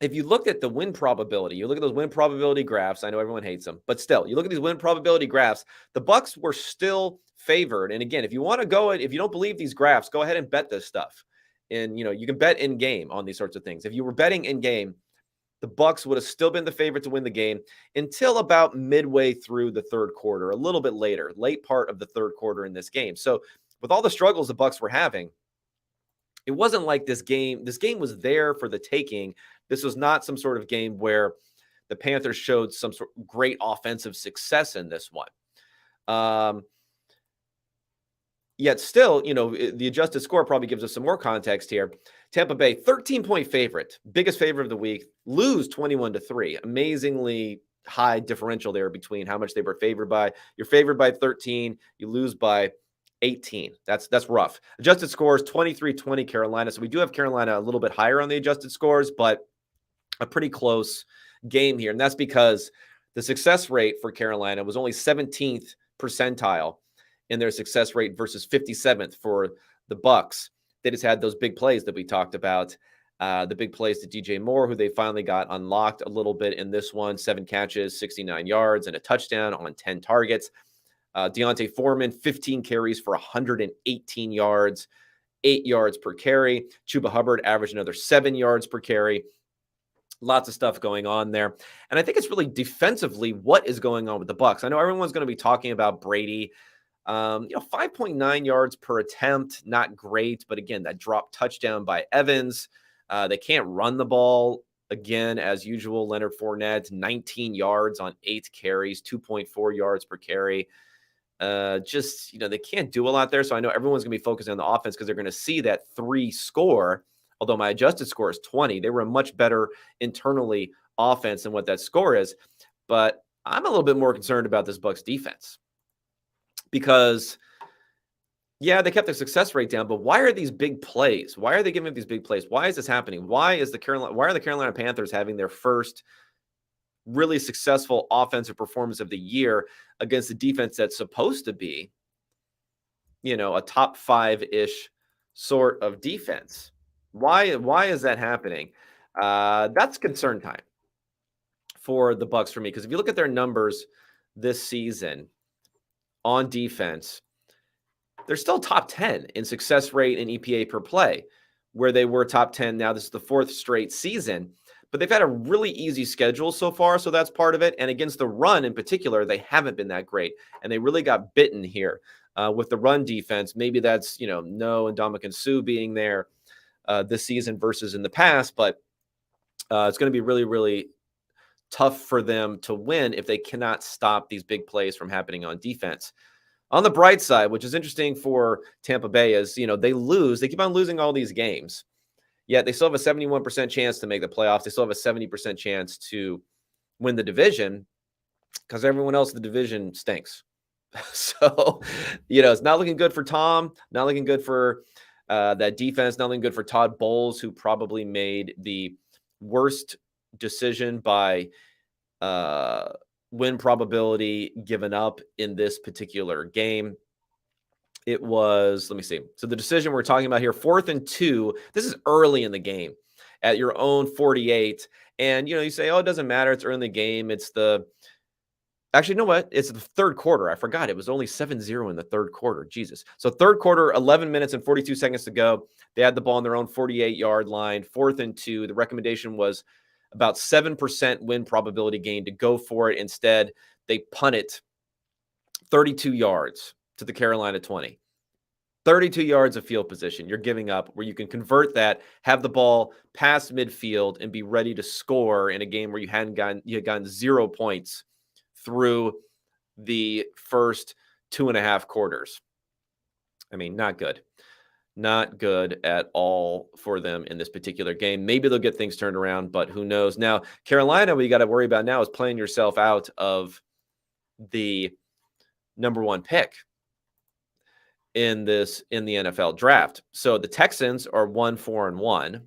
if you looked at the win probability, you look at those win probability graphs. I know everyone hates them, but still, you look at these win probability graphs. The Bucs were still favored. And again, if you want to if you don't believe these graphs, go ahead and bet this stuff. And you can bet in game on these sorts of things. If you were betting in game, the Bucs would have still been the favorite to win the game until about midway through the third quarter, a little bit later, late part of the third quarter in this game. So with all the struggles the Bucs were having, it wasn't like this game was there for the taking. This was not some sort of game where the Panthers showed some sort of great offensive success in this one. Yet still, the adjusted score probably gives us some more context here. Tampa Bay, 13-point favorite, biggest favorite of the week, lose 21-3. Amazingly high differential there between how much they were favored by. You're favored by 13, you lose by 18. That's rough. Adjusted scores, 23-20 Carolina. So we do have Carolina a little bit higher on the adjusted scores, but a pretty close game here. And that's because the success rate for Carolina was only 17th percentile in their success rate versus 57th for the Bucs. They just had those big plays that we talked about, the big plays to DJ Moore, who they finally got unlocked a little bit in this one, 7 catches, 69 yards, and a touchdown on 10 targets. Deontay Foreman, 15 carries for 118 yards, 8 yards per carry. Chuba Hubbard averaged another 7 yards per carry. Lots of stuff going on there. And I think it's really defensively what is going on with the Bucs. I know everyone's going to be talking about Brady. 5.9 yards per attempt, not great. But again, that drop touchdown by Evans. They can't run the ball again, as usual. Leonard Fournette, 19 yards on 8 carries, 2.4 yards per carry. They can't do a lot there. So I know everyone's going to be focusing on the offense because they're going to see that 3 score. Although my adjusted score is 20, they were a much better internally offense than what that score is. But I'm a little bit more concerned about this Bucs defense because, yeah, they kept their success rate down, but why are these big plays? Why are they giving up these big plays? Why is this happening? Why are the Carolina Panthers having their first really successful offensive performance of the year against a defense that's supposed to be, a top 5-ish sort of defense? Why is that happening? That's concern time for the Bucs for me, because if you look at their numbers this season on defense, they're still top 10 in success rate and EPA per play, where they were top 10. Now this is the 4th straight season, but they've had a really easy schedule so far, so that's part of it. And against the run in particular, they haven't been that great, and they really got bitten here with the run defense. Maybe that's No and Ndamukong Suh being there this season versus in the past, but it's going to be really, really tough for them to win if they cannot stop these big plays from happening on defense. On the bright side, which is interesting for Tampa Bay, is they keep on losing all these games, yet they still have a 71% chance to make the playoffs. They still have a 70% chance to win the division because everyone else in the division stinks. So, it's not looking good for Tom, not looking good for that defense, not looking good for Todd Bowles, who probably made the worst decision by win probability given up in this particular game. It was, let me see. So the decision we're talking about here, 4th and 2, this is early in the game at your own 48. And, you say, oh, it doesn't matter. It's early in the game. Actually, you know what? It's the third quarter. I forgot. It was only 7-0 in the third quarter. Jesus. So third quarter, 11 minutes and 42 seconds to go. They had the ball on their own 48-yard line, 4th and 2. The recommendation was about 7% win probability gain to go for it. Instead, they punt it 32 yards to the Carolina 20. 32 yards of field position you're giving up, where you can convert that, have the ball past midfield, and be ready to score in a game where you had gotten 0 points through the first 2.5 quarters. I mean, not good. Not good at all for them in this particular game. Maybe they'll get things turned around, but who knows? Now, Carolina, what you got to worry about now is playing yourself out of the number 1 pick in the NFL draft. So the Texans are 1-4-1.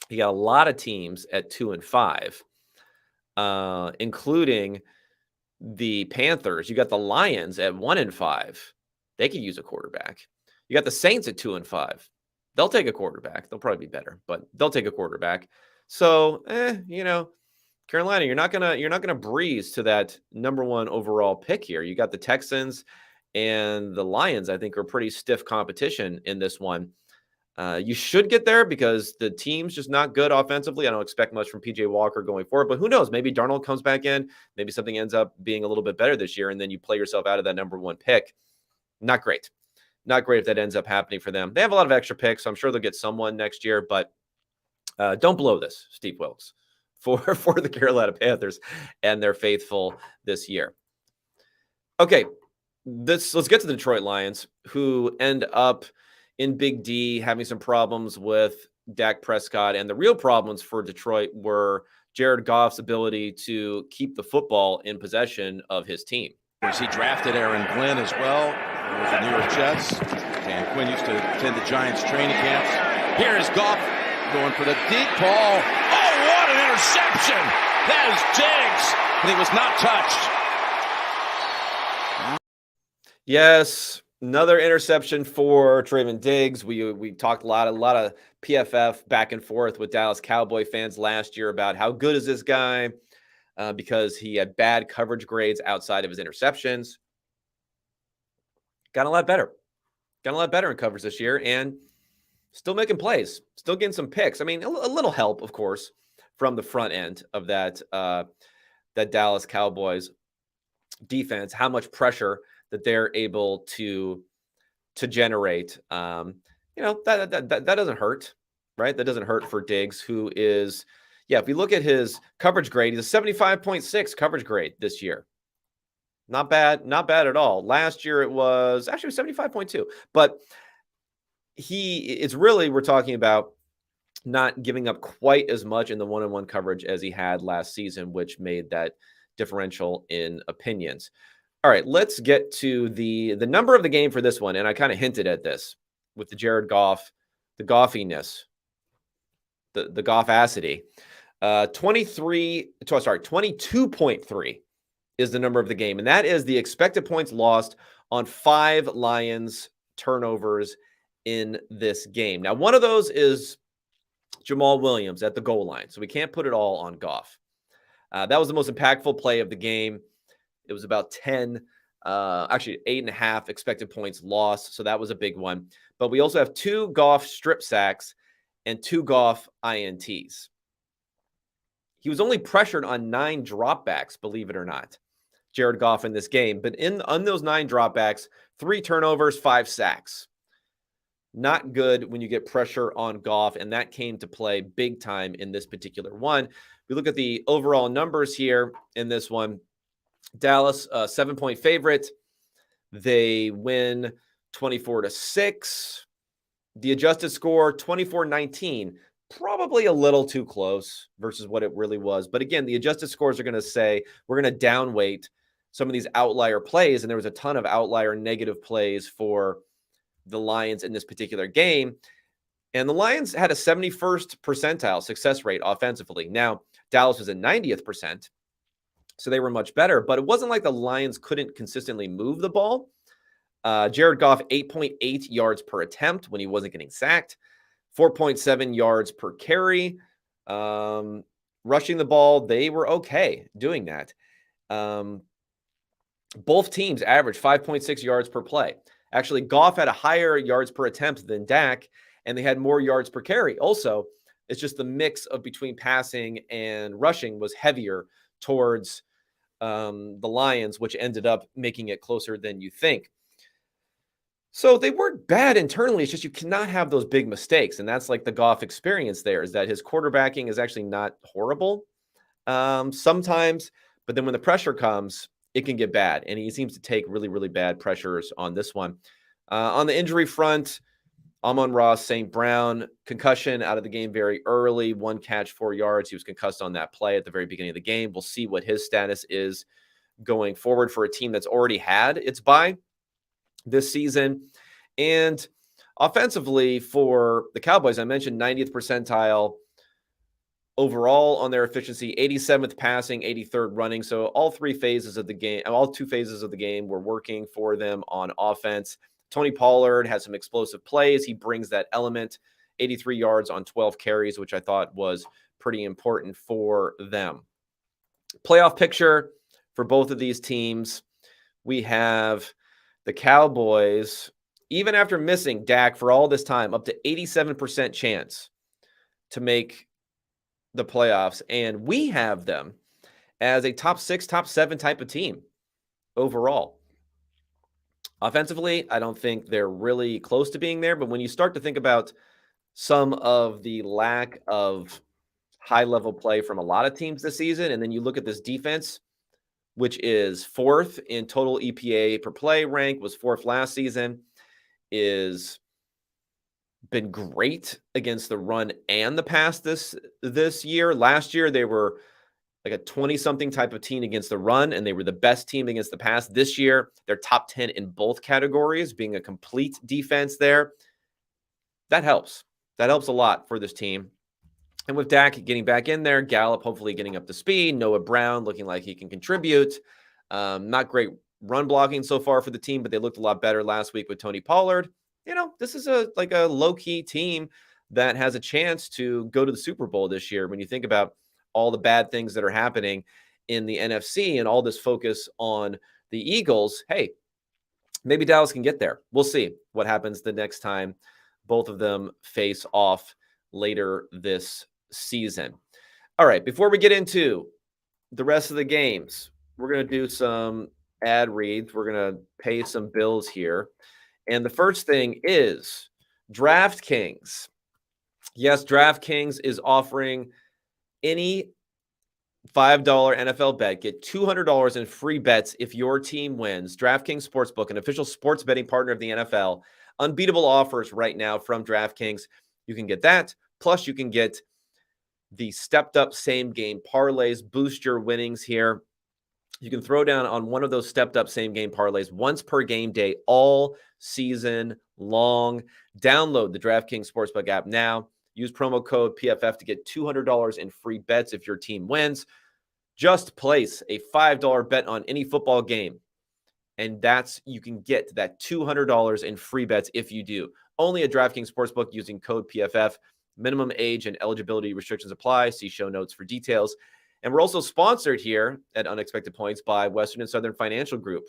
You got a lot of teams at 2-5, including the Panthers. You got the Lions at 1-5. They could use a quarterback. You got the Saints at 2-5. They'll take a quarterback. They'll probably be better, but they'll take a quarterback. So, Carolina, you're not gonna breeze to that number 1 overall pick here. You got the Texans and the Lions. I think are pretty stiff competition in this one. You should get there because the team's just not good offensively. I don't expect much from PJ Walker going forward, but who knows? Maybe Darnold comes back in. Maybe something ends up being a little bit better this year, and then you play yourself out of that number 1 pick. Not great. Not great if that ends up happening for them. They have a lot of extra picks, so I'm sure they'll get someone next year, but don't blow this, Steve Wilkes, for the Carolina Panthers and their faithful this year. Okay, let's get to the Detroit Lions, who end up in Big D having some problems with Dak Prescott, and the real problems for Detroit were Jared Goff's ability to keep the football in possession of his team. He drafted Aaron Glenn as well with the New York Jets. And Quinn used to attend the Giants training camps. Here is Goff going for the deep ball. Oh, what an interception! That is Diggs, and he was not touched. Yes, another interception for Trayvon Diggs. We talked a lot of PFF back and forth with Dallas Cowboy fans last year about how good is this guy. Because he had bad coverage grades outside of his interceptions. Got a lot better. Got a lot better in coverage this year and still making plays, still getting some picks. I mean, a little help, of course, from the front end of that Dallas Cowboys defense, how much pressure that they're able to generate. That doesn't hurt, right? That doesn't hurt for Diggs, who is... Yeah, if you look at his coverage grade, he's a 75.6 coverage grade this year. Not bad at all. Last year it was actually 75.2. But we're talking about not giving up quite as much in the one-on-one coverage as he had last season, which made that differential in opinions. All right, let's get to the number of the game for this one. And I kind of hinted at this with the Jared Goff, the Goffiness, the Goff-acity. 22.3 is the number of the game. And that is the expected points lost on 5 Lions turnovers in this game. Now, one of those is Jamal Williams at the goal line. So we can't put it all on Goff. That was the most impactful play of the game. It was about 8.5 expected points lost. So that was a big one. But we also have 2 Goff strip sacks and 2 Goff INTs. He was only pressured on 9 dropbacks, believe it or not, Jared Goff in this game. But on those 9 dropbacks, 3 turnovers, 5 sacks. Not good when you get pressure on Goff, and that came to play big time in this particular one. We look at the overall numbers here in this one. Dallas, 7-point favorite. They win 24-6. The adjusted score, 24-19. Probably a little too close versus what it really was. But again, the adjusted scores are going to say we're going to downweight some of these outlier plays. And there was a ton of outlier negative plays for the Lions in this particular game. And the Lions had a 71st percentile success rate offensively. Now, Dallas was at 90th percent. So they were much better. But it wasn't like the Lions couldn't consistently move the ball. Jared Goff, 8.8 yards per attempt when he wasn't getting sacked. 4.7 yards per carry. Rushing the ball, they were okay doing that. Both teams averaged 5.6 yards per play. Actually, Goff had a higher yards per attempt than Dak, and they had more yards per carry. Also, it's just the mix of between passing and rushing was heavier towards the Lions, which ended up making it closer than you think. So they weren't bad internally. It's just you cannot have those big mistakes. And that's like the Goff experience there, is that his quarterbacking is actually not horrible sometimes. But then when the pressure comes, it can get bad. And he seems to take really, really bad pressures on this one. On the injury front, Amon-Ra St. Brown, concussion out of the game very early, 1 catch, 4 yards. He was concussed on that play at the very beginning of the game. We'll see what his status is going forward for a team that's already had its bye this season. And offensively for the Cowboys, I mentioned 90th percentile overall on their efficiency, 87th passing, 83rd running. So all 2 phases of the game were working for them on offense. Tony Pollard has some explosive plays. He brings that element, 83 yards on 12 carries, which I thought was pretty important for them. Playoff picture for both of these teams. We have the Cowboys, even after missing Dak for all this time, up to 87% chance to make the playoffs. And we have them as a top 6, top 7 type of team overall. Offensively, I don't think they're really close to being there. But when you start to think about some of the lack of high-level play from a lot of teams this season, and then you look at this defense, which is 4th in total EPA per play rank, was 4th last season, is been great against the run and the pass this year. Last year, they were like a 20-something type of team against the run, and they were the best team against the pass. This year, they're top 10 in both categories, being a complete defense there. That helps. That helps a lot for this team. And with Dak getting back in there, Gallup hopefully getting up to speed, Noah Brown looking like he can contribute. Not great run blocking so far for the team, but they looked a lot better last week with Tony Pollard. This is a low-key team that has a chance to go to the Super Bowl this year when you think about all the bad things that are happening in the NFC and all this focus on the Eagles. Hey, maybe Dallas can get there. We'll see what happens the next time both of them face off later this season. All right, before we get into the rest of the games, we're going to do some ad reads. We're going to pay some bills here. And the first thing is DraftKings. Yes, DraftKings is offering any $5 NFL bet. Get $200 in free bets if your team wins. DraftKings Sportsbook, an official sports betting partner of the NFL. Unbeatable offers right now from DraftKings. You can get that. Plus, you can get the stepped-up same-game parlays. Boost your winnings here. You can throw down on one of those stepped-up same-game parlays once per game day all season long. Download the DraftKings Sportsbook app now. Use promo code PFF to get $200 in free bets if your team wins. Just place a $5 bet on any football game, and you can get that $200 in free bets if you do. Only at DraftKings Sportsbook using code PFF. Minimum age and eligibility restrictions apply. See show notes for details. And we're also sponsored here at Unexpected Points by Western and Southern Financial Group.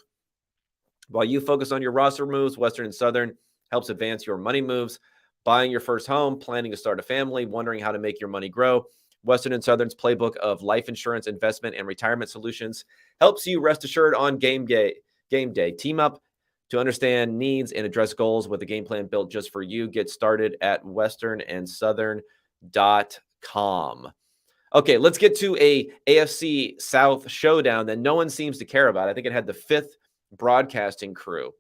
While you focus on your roster moves, Western and Southern helps advance your money moves. Buying your first home, planning to start a family, wondering how to make your money grow. Western and Southern's playbook of life insurance, investment, and retirement solutions helps you rest assured on game day. Team up to understand needs and address goals with a game plan built just for you. Get started at westernsouthern.com. Okay, let's get to a AFC South showdown that no one seems to care about. I think it had the 5th broadcasting crew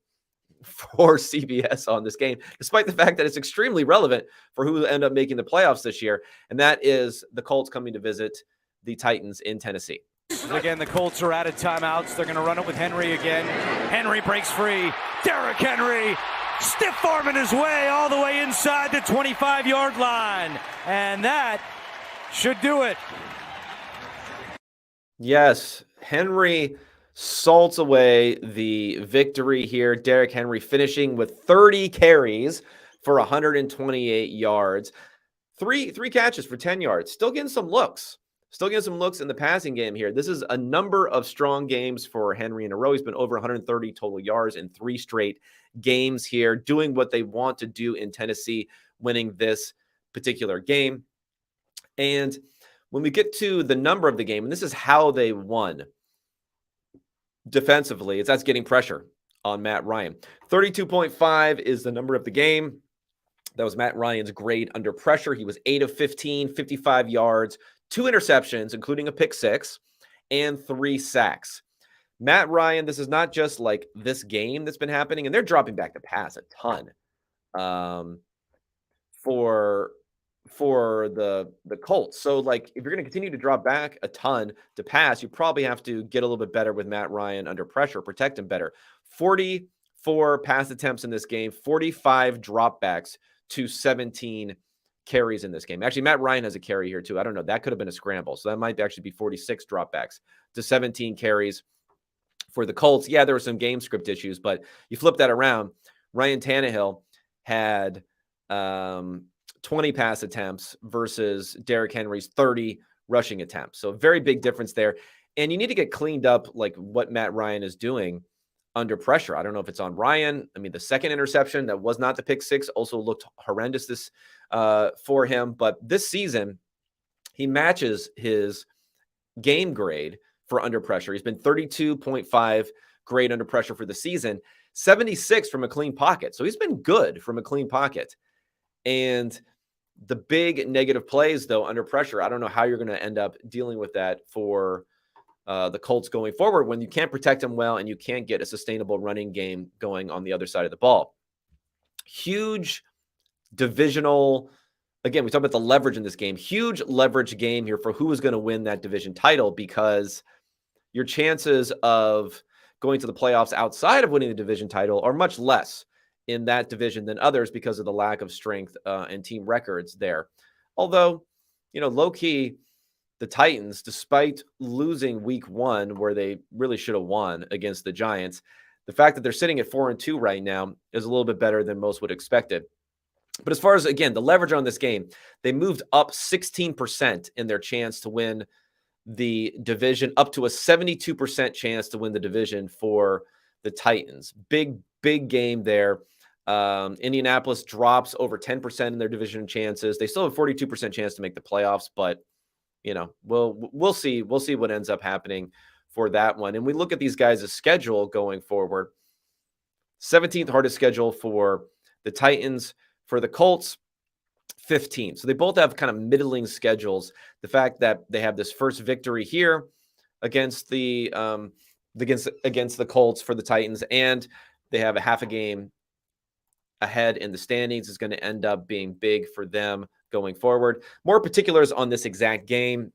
for CBS on this game, despite the fact that it's extremely relevant for who will end up making the playoffs this year. And that is the Colts coming to visit the Titans in Tennessee. Again, the Colts are out of timeouts. They're going to run it with Henry again. Henry breaks free. Derrick Henry stiff arming his way all the way inside the 25-yard line. And that should do it. Yes, Henry salts away the victory here. Derrick Henry finishing with 30 carries for 128 yards. Three catches for 10 yards. Still getting some looks. Still getting some looks in the passing game here. This is a number of strong games for Henry in a row. He's been over 130 total yards in 3 straight games here, doing what they want to do in Tennessee, winning this particular game. And when we get to the number of the game, and this is how they won defensively, that's getting pressure on Matt Ryan. 32.5 is the number of the game. That was Matt Ryan's grade under pressure. He was 8 of 15, 55 yards, 2 interceptions, including a pick 6, and 3 sacks. Matt Ryan, this is not just like this game that's been happening, and they're dropping back to pass a ton for the Colts. So like if you're going to continue to drop back a ton to pass, you probably have to get a little bit better with Matt Ryan under pressure, protect him better. 44 pass attempts in this game, 45 dropbacks to 17 carries in this game. Actually, Matt Ryan has a carry here too. I don't know. That could have been a scramble. So that might actually be 46 dropbacks to 17 carries for the Colts. Yeah, there were some game script issues, but you flip that around. Ryan Tannehill had 20 pass attempts versus Derrick Henry's 30 rushing attempts. So a very big difference there. And you need to get cleaned up like what Matt Ryan is doing under pressure. I don't know if it's on Ryan. I mean, the second interception that was not the pick six also looked horrendous for him. But this season, he matches his game grade for under pressure. He's been 32.5 grade under pressure for the season, 76 from a clean pocket. So he's been good from a clean pocket. And the big negative plays, though, under pressure, I don't know how you're going to end up dealing with that for the Colts going forward when you can't protect them well and you can't get a sustainable running game going on the other side of the ball. Huge divisional. Again, we talk about the leverage in this game. Huge leverage game here for who is going to win that division title, because your chances of going to the playoffs outside of winning the division title are much less in that division than others because of the lack of strength and team records there. Although, low key, the Titans, despite losing week 1 where they really should have won against the Giants, the fact that they're sitting at 4-2 right now is a little bit better than most would expect it. But as far as, again, the leverage on this game, they moved up 16% in their chance to win the division, up to a 72% chance to win the division for the Titans. Big game there. Indianapolis drops over 10% in their division chances. They still have a 42% chance to make the playoffs, but we'll see. We'll see what ends up happening for that one. And we look at these guys' schedule going forward. 17th hardest schedule for the Titans. For the Colts, 15. So they both have kind of middling schedules. The fact that they have this first victory here against the Colts for the Titans, and they have a half a game ahead in the standings, is going to end up being big for them going forward. More particulars on this exact game.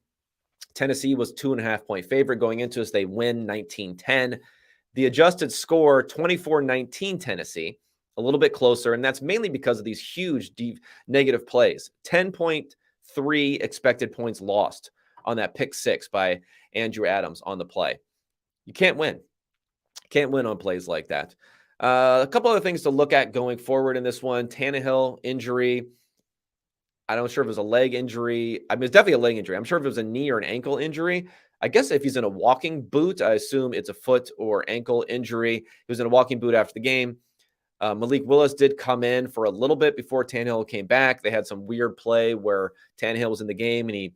Tennessee was 2.5-point favorite going into this. They win 19-10. The adjusted score, 24-19 Tennessee. A little bit closer, and that's mainly because of these huge deep negative plays. 10.3 expected points lost on that pick six by Andrew Adams on the play. You can't win. Can't win on plays like that. A couple other things to look at going forward in this one. Tannehill injury. I'm not sure if it was a leg injury. I mean, it's definitely a leg injury. I'm sure if it was a knee or an ankle injury. I guess if he's in a walking boot, I assume it's a foot or ankle injury. He was in a walking boot after the game. Malik Willis did come in for a little bit before Tannehill came back. They had some weird play where Tannehill was in the game and he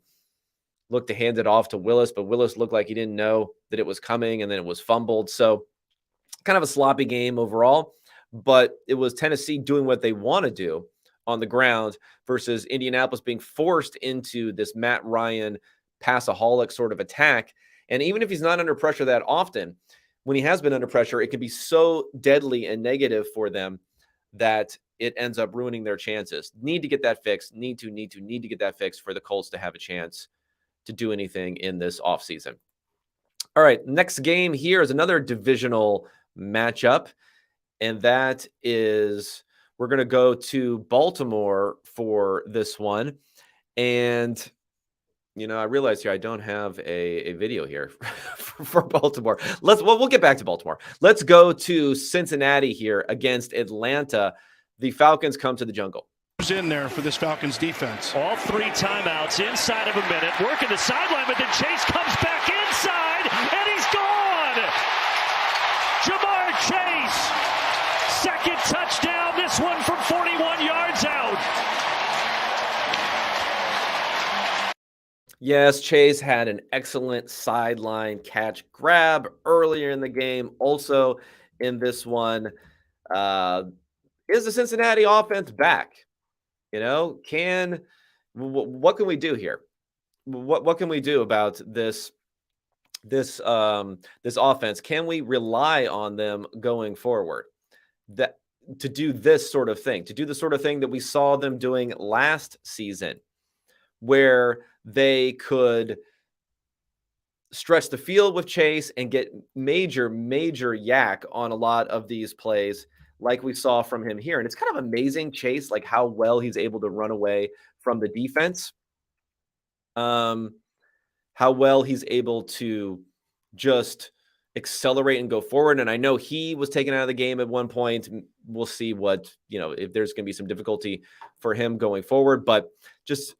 looked to hand it off to Willis, but Willis looked like he didn't know that it was coming, and then it was fumbled. So kind of a sloppy game overall, but it was Tennessee doing what they want to do on the ground versus Indianapolis being forced into this Matt Ryan passaholic sort of attack. And even if he's not under pressure that often, when he has been under pressure, it can be so deadly and negative for them that it ends up ruining their chances. Need to get that fixed. Need to get that fixed for the Colts to have a chance to do anything in this offseason. All right, next game here is another divisional matchup, and that is we're going to go to Baltimore for this one. And I realize here I don't have a video here for Baltimore. We'll get back to Baltimore. Let's go to Cincinnati here against Atlanta. The Falcons come to the jungle. Who's in there for this Falcons defense? All 3 timeouts inside of a minute. Working the sideline, but then Chase comes back inside, and he's gone! Jamar Chase, second touchdown, this one from 41 yards out. Yes, Chase had an excellent sideline catch grab earlier in the game. Also in this one, is the Cincinnati offense back? What can we do here? What can we do about this this offense, can we rely on them going forward that to do this sort of thing, to do the sort of thing that we saw them doing last season, where they could stretch the field with Chase and get major yak on a lot of these plays like we saw from him here. And it's kind of amazing, Chase, like how well he's able to run away from the defense. How well he's able to just accelerate and go forward. And I know he was taken out of the game at one point. We'll see what, if there's going to be some difficulty for him going forward, but just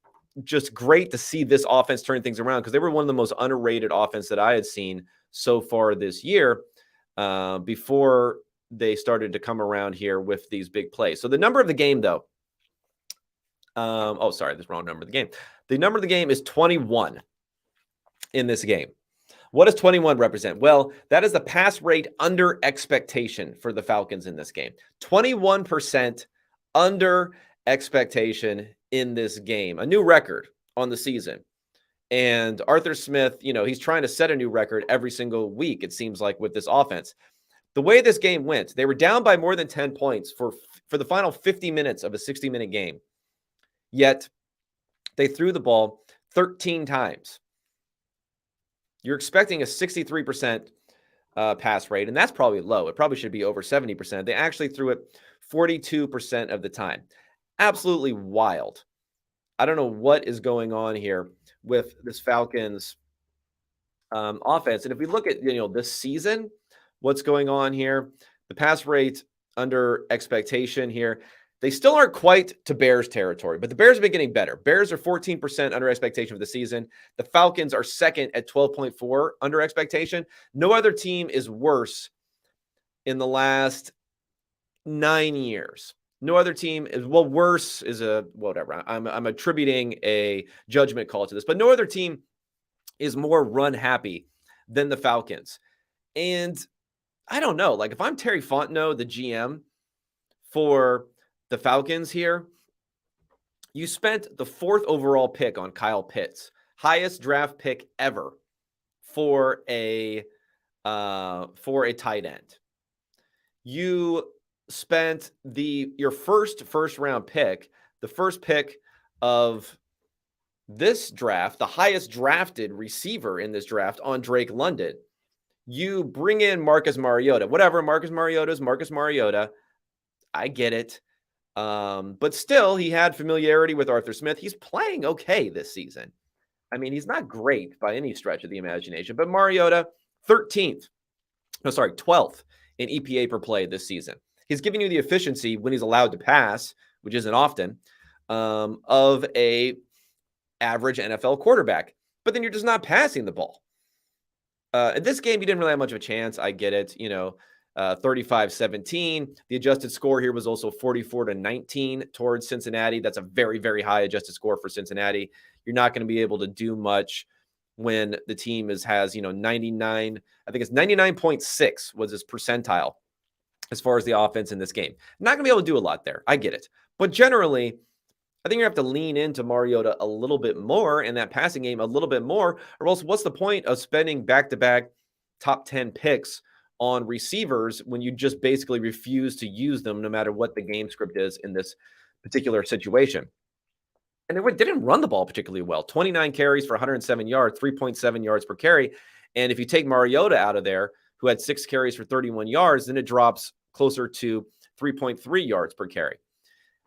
great to see this offense turn things around, because they were one of the most underrated offense that I had seen so far this year, before they started to come around here with these big plays. So the number of the game, though, that's the wrong number of the game. The number of the game is 21 in this game. What does 21 represent? Well, that is the pass rate under expectation for the Falcons in this game. 21% under expectation in this game, a new record on the season. And Arthur Smith, he's trying to set a new record every single week, it seems like, with this offense. The way this game went, they were down by more than 10 points for the final 50 minutes of a 60-minute game. Yet they threw the ball 13 times. You're expecting a 63% pass rate, and that's probably low. It probably should be over 70%. They actually threw it 42% of the time. Absolutely wild. I don't know what is going on here with this Falcons offense. And if we look at, this season, what's going on here, the pass rate under expectation here, they still aren't quite to Bears territory, but the Bears have been getting better. Bears are 14% under expectation for the season. The Falcons are second at 12.4 under expectation. No other team is worse in the last 9 years. No other team is, worse is whatever. I'm attributing a judgment call to this, but no other team is more run happy than the Falcons. And I don't know, like if I'm Terry Fontenot, the GM for the Falcons here, you spent the 4th overall pick on Kyle Pitts, highest draft pick ever for a tight end. You spent your first round pick, the first pick of this draft, the highest drafted receiver in this draft, on Drake London. You bring in Marcus Mariota, whatever. Marcus Mariota is Marcus Mariota. I get it. But still, he had familiarity with Arthur Smith. He's playing okay this season. I mean, he's not great by any stretch of the imagination, but Mariota, 12th in EPA per play this season. He's giving you the efficiency when he's allowed to pass, which isn't often, of a average NFL quarterback. But then you're just not passing the ball. In this game, you didn't really have much of a chance. I get it. 35-17. The adjusted score here was also 44-19 towards Cincinnati. That's a very, very high adjusted score for Cincinnati. You're not going to be able to do much when the team has 99. I think it's 99.6 was his percentile as far as the offense in this game. Not going to be able to do a lot there. I get it. But generally, I think you have to lean into Mariota a little bit more in that passing game a little bit more, or else what's the point of spending back-to-back top 10 picks on receivers when you just basically refuse to use them no matter what the game script is in this particular situation? And they didn't run the ball particularly well. 29 carries for 107 yards, 3.7 yards per carry. And if you take Mariota out of there, who had 6 carries for 31 yards, then it drops closer to 3.3 yards per carry.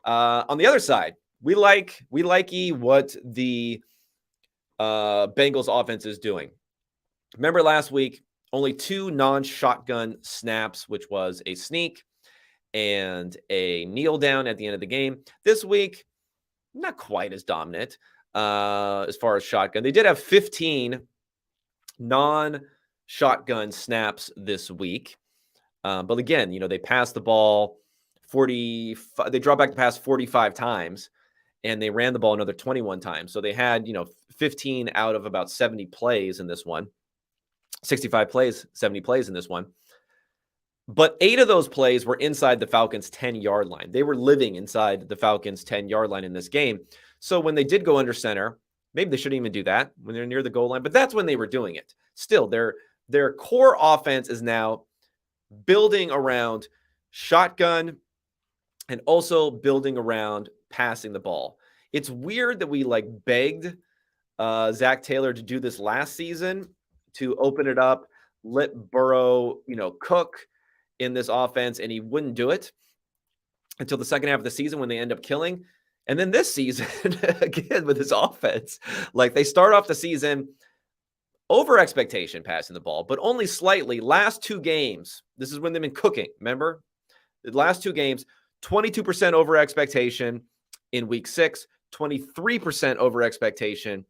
On the other side, we like what the Bengals offense is doing. Remember last week, only 2 non-shotgun snaps, which was a sneak and a kneel down at the end of the game. This week, not quite as dominant as far as shotgun. They did have 15 non-shotgun snaps this week. But again, they passed the ball 45. They dropped back to pass 45 times, and they ran the ball another 21 times. So they had, 15 out of about 70 plays in this one. 65 plays, 70 plays in this one. But 8 of those plays were inside the Falcons' 10-yard line. They were living inside the Falcons' 10-yard line in this game. So when they did go under center Maybe they shouldn't even do that when they're near the goal line, but that's when they were doing it. Still, their core offense is now building around shotgun and also building around passing the ball. It's weird that we begged Zach Taylor to do this last season, to open it up, let Burrow, cook in this offense, and he wouldn't do it until the second half of the season when they end up killing. And then this season, again, with his offense, they start off the season over expectation passing the ball, but only slightly. Last 2 games, this is when they've been cooking, remember? The last 2 games, 22% over expectation in week 6, 23% over expectation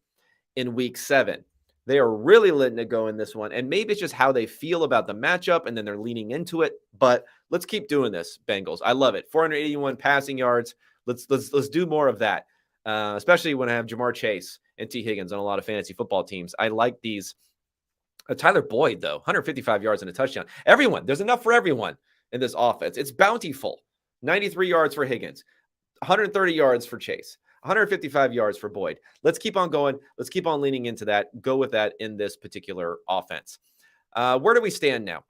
in week 7. They are really letting it go in this one. And maybe it's just how they feel about the matchup, and then they're leaning into it. But let's keep doing this, Bengals. I love it. 481 passing yards. Let's do more of that, especially when I have Jamar Chase and T. Higgins on a lot of fantasy football teams. I like these. Tyler Boyd, though, 155 yards and a touchdown. Everyone, there's enough for everyone in this offense. It's bountiful. 93 yards for Higgins, 130 yards for Chase, 155 yards for Boyd. Let's keep on going. Let's keep on leaning into that. Go with that in this particular offense. Where do we stand now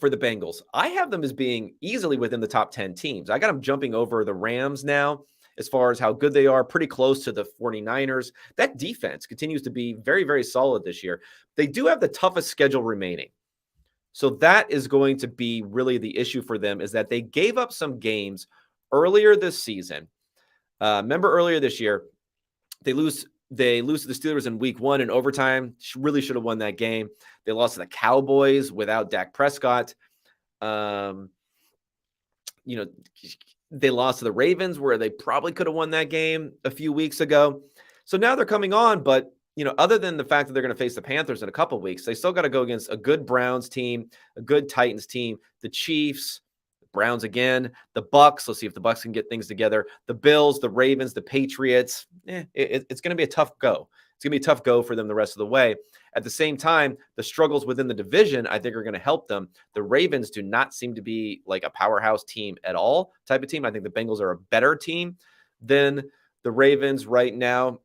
for the Bengals? I have them as being easily within the top 10 teams. I got them jumping over the Rams now as far as how good they are, pretty close to the 49ers. That defense continues to be very, very solid this year. They do have the toughest schedule remaining. So that is going to be really the issue for them, is that they gave up some games earlier this season. Remember earlier this year, they lose to the Steelers in week 1 in overtime. Really should have won that game. They lost to the Cowboys without Dak Prescott. They lost to the Ravens, where they probably could have won that game a few weeks ago. So now they're coming on, but other than the fact that they're going to face the Panthers in a couple of weeks, they still got to go against a good Browns team, a good Titans team, the Chiefs, Browns again, the Bucs. Let's see if the Bucs can get things together. The Bills, the Ravens, the Patriots. It's going to be a tough go. It's going to be a tough go for them the rest of the way. At the same time, the struggles within the division, I think, are going to help them. The Ravens do not seem to be like a powerhouse team at all type of team. I think the Bengals are a better team than the Ravens right now,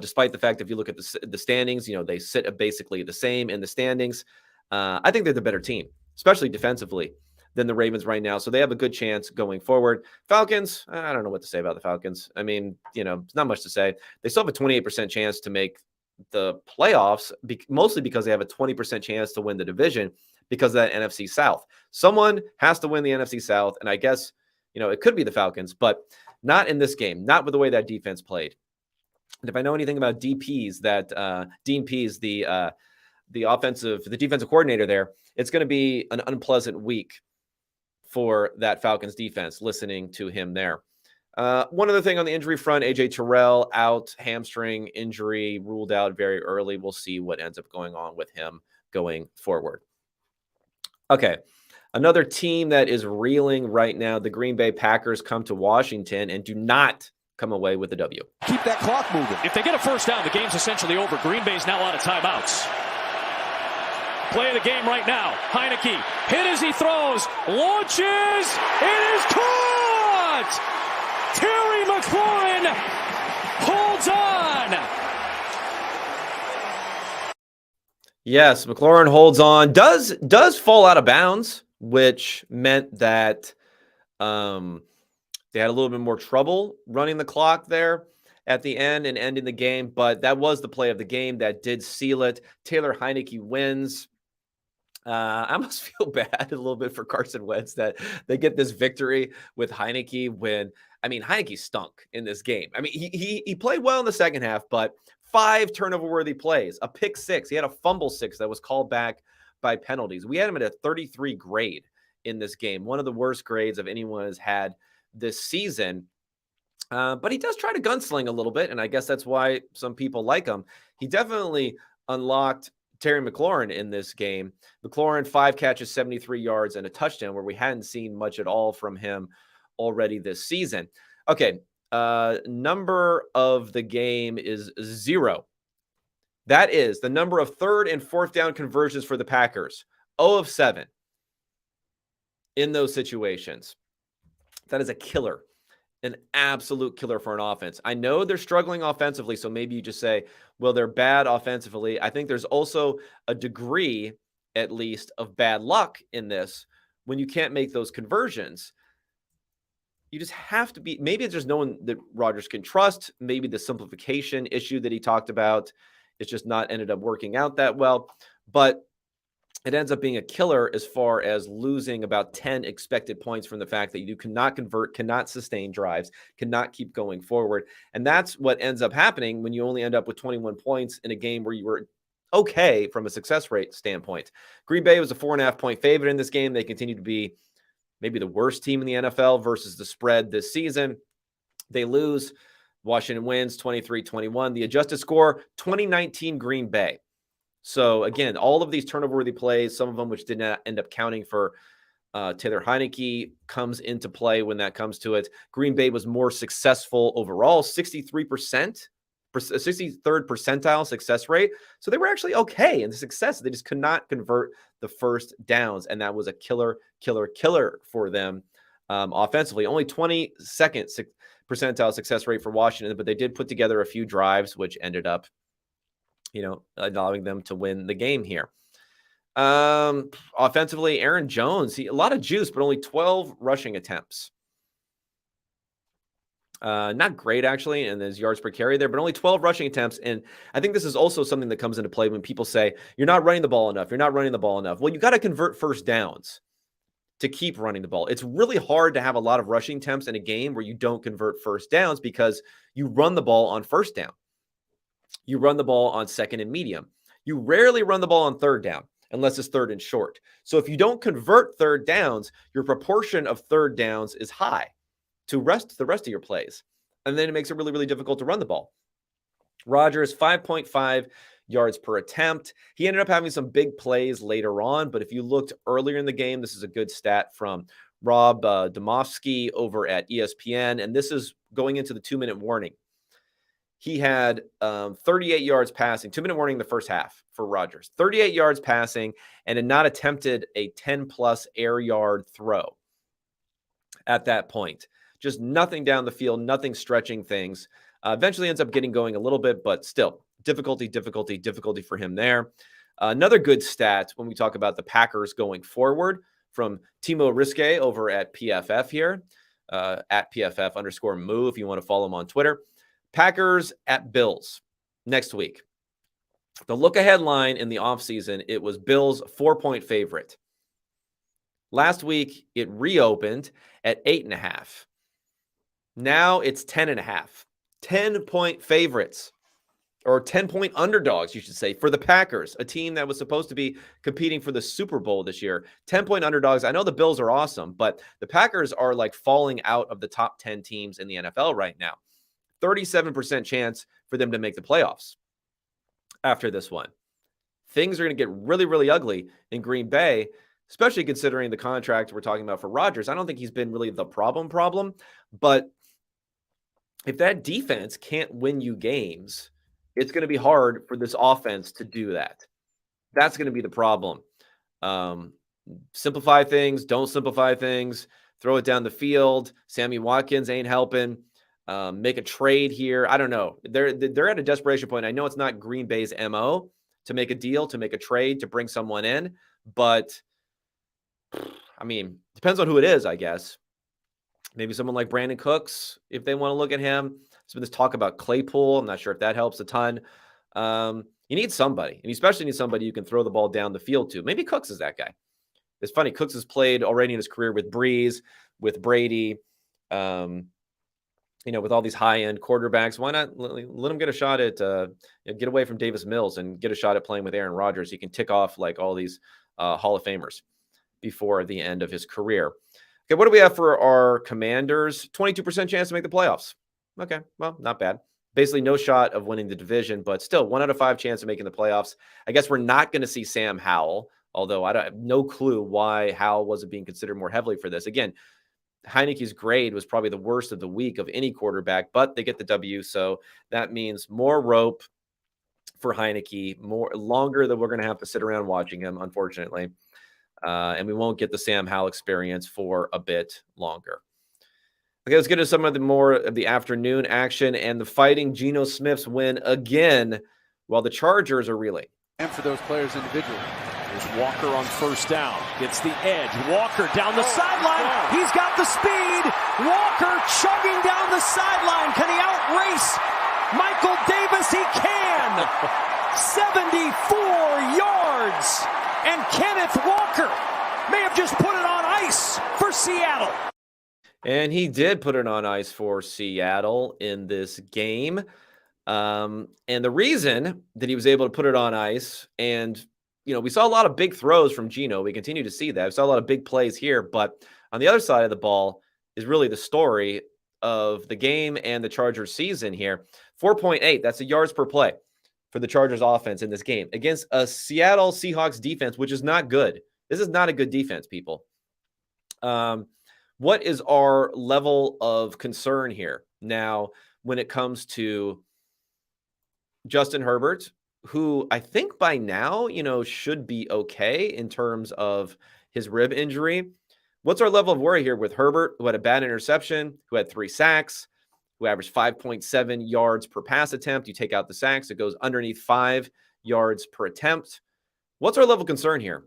despite the fact, if you look at the standings, they sit basically the same in the standings. I think they're the better team, especially defensively, than the Ravens right now. So they have a good chance going forward. Falcons, I don't know what to say about the Falcons. I mean, it's not much to say. They still have a 28% chance to make the playoffs, mostly because they have a 20% chance to win the division because of that NFC South. Someone has to win the NFC South, and I guess, it could be the Falcons, but not in this game, not with the way that defense played. And if I know anything about DPs, that Dean Pease, the defensive coordinator there, it's going to be an unpleasant week for that Falcons defense, listening to him there. One other thing on the injury front, AJ Terrell out, hamstring injury, ruled out very early. We'll see what ends up going on with him going forward. Okay, another team that is reeling right now, the Green Bay Packers come to Washington and do not come away with the W. Keep that clock moving. If they get a first down, the game's essentially over. Green Bay's now out of timeouts. Play of the game right now. Heineke hit as he throws, launches, it is caught! Terry McLaurin holds on. Yes, McLaurin holds on. Does fall out of bounds, which meant that they had a little bit more trouble running the clock there at the end and ending the game. But that was the play of the game that did seal it. Taylor Heineke wins. I almost feel bad a little bit for Carson Wentz that they get this victory with Heineke when, Heineke stunk in this game. He played well in the second half, but 5 turnover-worthy plays, a pick 6. He had a fumble 6 that was called back by penalties. We had him at a 33 grade in this game, one of the worst grades of anyone has had this season. But he does try to gunsling a little bit, and I guess that's why some people like him. He definitely unlocked Terry McLaurin in this game. McLaurin, 5 catches, 73 yards, and a touchdown, where we hadn't seen much at all from him already this season. Okay, number of the game is 0. That is the number of 3rd and 4th down conversions for the Packers. 0 of 7 in those situations. That is a killer an absolute killer for an offense. I know they're struggling offensively, so maybe you just say, well, they're bad offensively. I think there's also a degree, at least, of bad luck in this when you can't make those conversions. You just have to be, maybe it's just no one that Rodgers can trust. Maybe the simplification issue that he talked about is just not ended up working out that well. But it ends up being a killer as far as losing about 10 expected points from the fact that you cannot convert, cannot sustain drives, cannot keep going forward. And that's what ends up happening when you only end up with 21 points in a game where you were okay from a success rate standpoint. Green Bay was a 4.5-point favorite in this game. They continue to be maybe the worst team in the NFL versus the spread this season. They lose. Washington wins 23-21. The adjusted score, 2019 Green Bay. So, again, all of these turnover-worthy plays, some of them which did not end up counting for Taylor Heineke, comes into play when that comes to it. Green Bay was more successful overall, 63%, 63rd percentile success rate. So they were actually okay in the success. They just could not convert the first downs, and that was a killer for them offensively. Only 22nd percentile success rate for Washington, but they did put together a few drives, which ended up allowing them to win the game here. Offensively, Aaron Jones, a lot of juice, but only 12 rushing attempts. Not great, actually, and there's yards per carry there, but only 12 rushing attempts. And I think this is also something that comes into play when people say, you're not running the ball enough. You're not running the ball enough. Well, you got to convert first downs to keep running the ball. It's really hard to have a lot of rushing attempts in a game where you don't convert first downs because you run the ball on first down. You run the ball on second and medium. You rarely run the ball on third down unless it's third and short. So if you don't convert third downs, your proportion of third downs is high to the rest of your plays. And then it makes it really, really difficult to run the ball. Rodgers, 5.5 yards per attempt. He ended up having some big plays later on, but if you looked earlier in the game, this is a good stat from Rob Domofsky over at ESPN, and this is going into the 2-minute warning. He had 38 yards passing, 2-minute warning in the first half for Rodgers, 38 yards passing, and had not attempted a 10-plus air yard throw at that point. Just nothing down the field, nothing stretching things. Eventually ends up getting going a little bit, but still difficulty for him there. Another good stat when we talk about the Packers going forward from Timo Riske over at PFF here, at PFF_Moo if you want to follow him on Twitter. Packers at Bills next week. The look-ahead line in the offseason, it was Bills 4-point favorite. Last week, it reopened at 8.5. Now it's 10.5. 10-point favorites, or 10-point underdogs, you should say, for the Packers, a team that was supposed to be competing for the Super Bowl this year. 10-point underdogs. I know the Bills are awesome, but the Packers are like falling out of the top 10 teams in the NFL right now. 37% chance for them to make the playoffs after this one. Things are going to get really, really ugly in Green Bay, especially considering the contract we're talking about for Rodgers. I don't think he's been really the problem, but if that defense can't win you games, it's going to be hard for this offense to do that. That's going to be the problem. Simplify things, don't simplify things, throw it down the field. Sammy Watkins ain't helping. Make a trade here. I don't know. They're at a desperation point. I know it's not Green Bay's MO to make a deal, to make a trade, to bring someone in, but I mean, depends on who it is, I guess. Maybe someone like Brandon Cooks, if they want to look at him. There's been this talk about Claypool. I'm not sure if that helps a ton. You need somebody, and you especially need somebody you can throw the ball down the field to. Maybe Cooks is that guy. It's funny. Cooks has played already in his career with Breeze, with Brady, with all these high-end quarterbacks. Why not let him get a shot at get away from Davis Mills and get a shot at playing with Aaron Rodgers? He can tick off like all these Hall of Famers before the end of his career. Okay, what do we have for our Commanders? 22% chance to make the playoffs. Okay, well, not bad. Basically no shot of winning the division, but still 1 out of 5 chance of making the playoffs. I guess we're not going to see Sam Howell, although I have no clue why Howell wasn't being considered more heavily for this. Again, Heineke's grade was probably the worst of the week of any quarterback, but they get the W, so that means more rope for Heineke, longer that we're going to have to sit around watching him, unfortunately. And we won't get the Sam Howell experience for a bit longer. Okay, let's get to some of the more of the afternoon action and the Fighting Geno Smiths win again while the Chargers are reeling. And for those players individually. There's Walker on first down. Gets the edge. Walker down the sideline. He's got the speed. Walker chugging down the sideline. Can he outrace Michael Davis? He can. 74 yards. And Kenneth Walker may have just put it on ice for Seattle. And he did put it on ice for Seattle in this game. And the reason that he was able to put it on ice, and, we saw a lot of big throws from Geno. We continue to see that. We saw a lot of big plays here. But on the other side of the ball is really the story of the game and the Chargers season here. 4.8, that's the yards per play for the Chargers offense in this game against a Seattle Seahawks defense, which is not good. This is not a good defense, people. What is our level of concern here now when it comes to Justin Herbert, who I think by now, should be okay in terms of his rib injury? What's our level of worry here with Herbert, who had a bad interception, who had 3 sacks, who averaged 5.7 yards per pass attempt? You take out the sacks, it goes underneath 5 yards per attempt. What's our level of concern here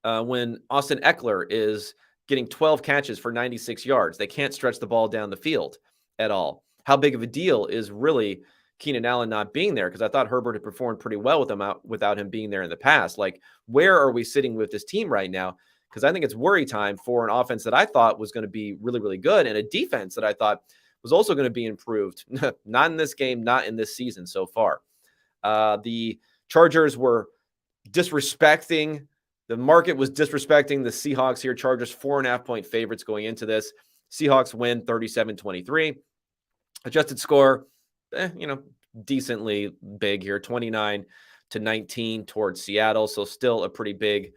when Austin Eckler is getting 12 catches for 96 yards? They can't stretch the ball down the field at all. How big of a deal is really Keenan Allen not being there? Because I thought Herbert had performed pretty well without him being there in the past. Like, where are we sitting with this team right now? Because I think it's worry time for an offense that I thought was going to be really, really good, and a defense that I thought was also going to be improved. Not in this game, not in this season so far. The Chargers were disrespecting. The market was disrespecting the Seahawks here. Chargers 4.5-point favorites going into this. Seahawks win 37-23. Adjusted score, decently big here, 29-19 towards Seattle. So still a pretty big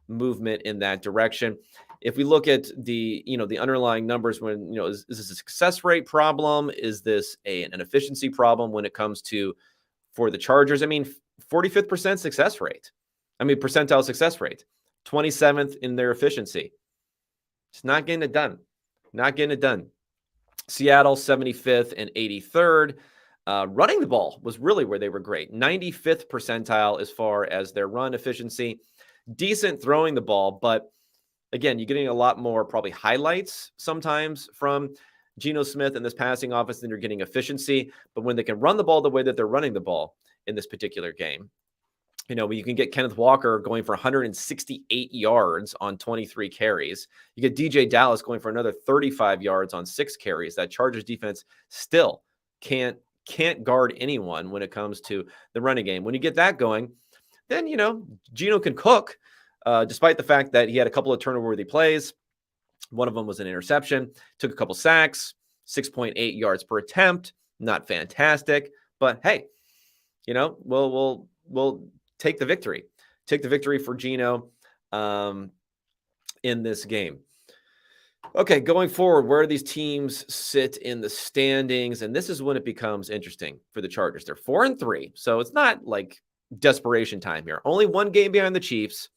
movement in that direction. If we look at the underlying numbers, when, is this a success rate problem? Is this an efficiency problem when it comes to, for the Chargers? 45th percentile success rate, 27th in their efficiency. It's not getting it done. Seattle 75th and 83rd. Running the ball was really where they were great. 95th percentile as far as their run efficiency. Decent throwing the ball, but again, you're getting a lot more probably highlights sometimes from Geno Smith in this passing offense than you're getting efficiency. But when they can run the ball the way that they're running the ball in this particular game, when you can get Kenneth Walker going for 168 yards on 23 carries, you get DJ Dallas going for another 35 yards on 6 carries. That Chargers defense still can't guard anyone when it comes to the running game. When you get that going, then, Geno can cook, despite the fact that he had a couple of turnover-worthy plays. One of them was an interception, took a couple sacks, 6.8 yards per attempt. Not fantastic, but hey, we'll take the victory. Take the victory for Geno in this game. Okay, going forward, where do these teams sit in the standings? And this is when it becomes interesting for the Chargers. They're 4-3, so it's not like desperation time here. Only 1 game behind the Chiefs.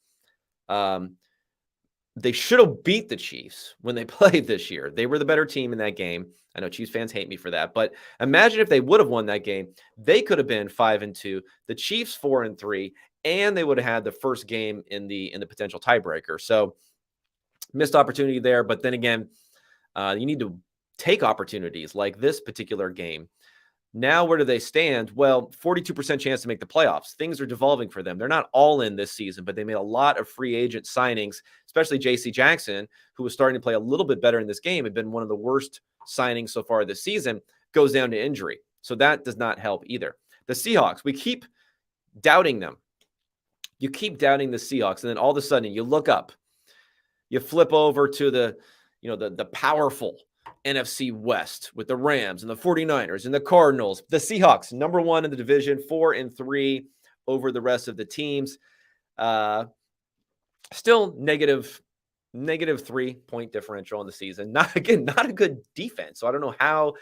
They should have beat the Chiefs when they played this year. They were the better team in that game. I know Chiefs fans hate me for that, but imagine if they would have won that game. They could have been 5-2, the Chiefs 4-3, and they would have had the first game in the potential tiebreaker. So missed opportunity there. But then again, you need to take opportunities like this particular game. Now, where do they stand? Well, 42% chance to make the playoffs. Things are devolving for them. They're not all in this season, but they made a lot of free agent signings, especially J.C. Jackson, who was starting to play a little bit better in this game, had been one of the worst signings so far this season, goes down to injury. So that does not help either. The Seahawks, we keep doubting them. You keep doubting the Seahawks, and then all of a sudden you look up, you flip over to the powerful NFC West with the Rams and the 49ers and the Cardinals. The Seahawks, number 1 in the division, 4-3 over the rest of the teams. Still negative 3-point differential in the season. Not a good defense. So I don't know how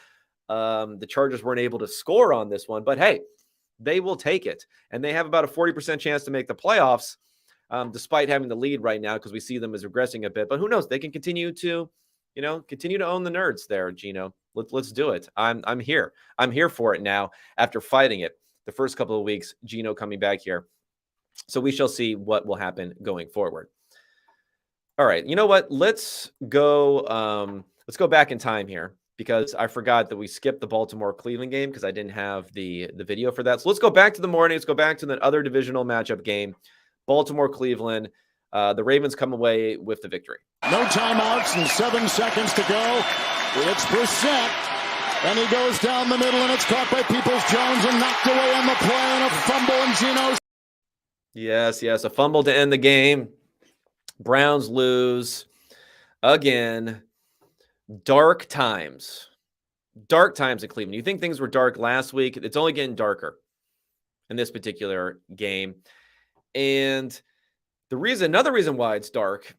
the Chargers weren't able to score on this one, but hey, they will take it. And they have about a 40% chance to make the playoffs, despite having the lead right now, because we see them as regressing a bit. But who knows? They can continue to continue to own the nerds there, Gino. Let's do it. I'm here. I'm here for it now after fighting it the first couple of weeks, Gino coming back here. So we shall see what will happen going forward. All right. You know what? Let's go back in time here because I forgot that we skipped the Baltimore-Cleveland game because I didn't have the video for that. So let's go back to the morning. Let's go back to the other divisional matchup game, Baltimore-Cleveland. The Ravens come away with the victory. No timeouts and 7 seconds to go. It's Brissett, and he goes down the middle, and it's caught by Peoples-Jones and knocked away on the play, and a fumble, and Gino's. Yes, a fumble to end the game. Browns lose again. Dark times in Cleveland. You think things were dark last week? It's only getting darker in this particular game. And another reason why it's dark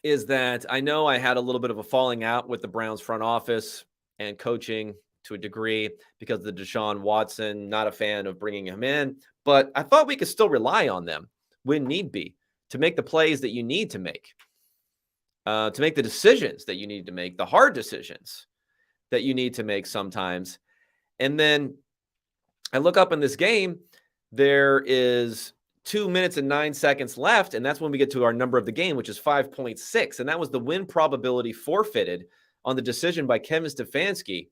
is that I know I had a little bit of a falling out with the Browns front office and coaching to a degree because of the Deshaun Watson, not a fan of bringing him in, but I thought we could still rely on them when need be to make the plays that you need to make, to make the decisions that you need to make, the hard decisions that you need to make sometimes. And then I look up in this game, there is 2 minutes and 9 seconds left, and that's when we get to our number of the game, which is 5.6, and that was the win probability forfeited on the decision by Kevin Stefanski.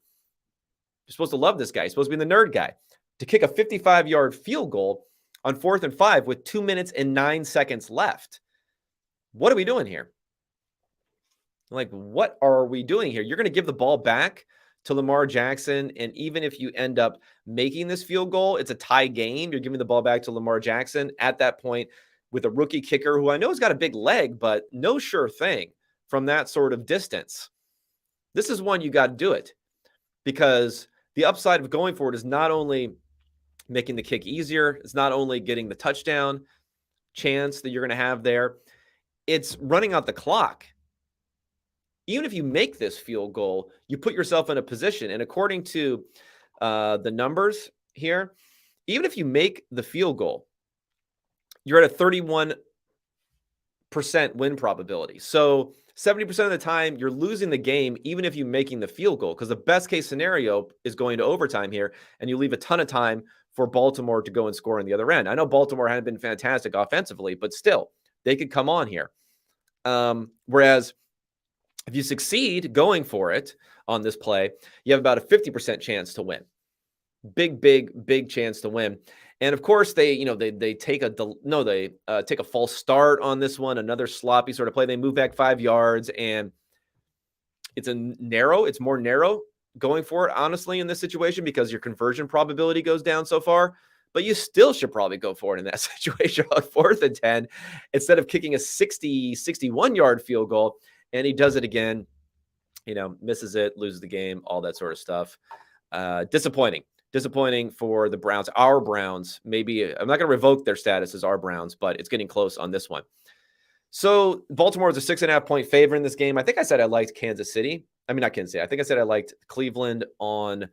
You're supposed to love this guy. He's supposed to be the nerd guy. To kick a 55-yard field goal on 4th and 5 with 2 minutes and 9 seconds left. What are we doing here? Like, what are we doing here? You're going to give the ball back to Lamar Jackson, and even if you end up making this field goal, it's a tie game. You're giving the ball back to Lamar Jackson at that point with a rookie kicker who I know has got a big leg, but no sure thing from that sort of distance. This is one you got to do it because the upside of going for it is not only making the kick easier, it's not only getting the touchdown chance that you're going to have there, it's running out the clock. Even if you make this field goal, you put yourself in a position. And according to the numbers here, even if you make the field goal, you're at a 31% win probability. So 70% of the time, you're losing the game, even if you're making the field goal, because the best case scenario is going to overtime here, and you leave a ton of time for Baltimore to go and score on the other end. I know Baltimore hadn't been fantastic offensively, but still, they could come on here. Whereas if you succeed going for it on this play, you have about a 50% chance to win. Big chance to win. And of course, they take a false start on this one, another sloppy sort of play. They move back 5 yards, and it's more narrow going for it, honestly, in this situation because your conversion probability goes down so far. But you still should probably go for it in that situation on 4th and 10 instead of kicking a 61-yard field goal. And he does it again, misses it, loses the game, all that sort of stuff. Disappointing for the Browns. Our Browns, maybe I'm not going to revoke their status as our Browns, but it's getting close on this one. So Baltimore is a 6.5-point favorite in this game. I think I said I liked Kansas City. Not Kansas City. I think I said I liked Cleveland on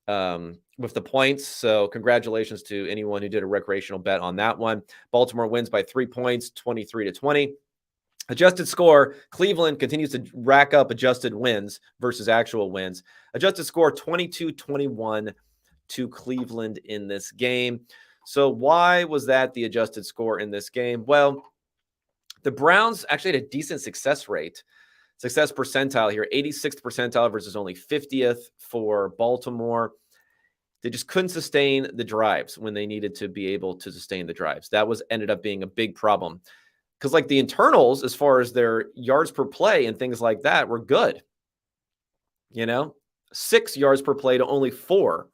with the points. So congratulations to anyone who did a recreational bet on that one. Baltimore wins by 3 points, 23-20. Adjusted score, Cleveland continues to rack up adjusted wins versus actual wins. Adjusted score, 22-21 to Cleveland in this game. So why was that the adjusted score in this game? Well, the Browns actually had a decent success percentile here, 86th percentile versus only 50th for Baltimore. They just couldn't sustain the drives when they needed to be able to sustain the drives. That ended up being a big problem. Because the internals, as far as their yards per play and things like that, were good. 6 yards per play to only 4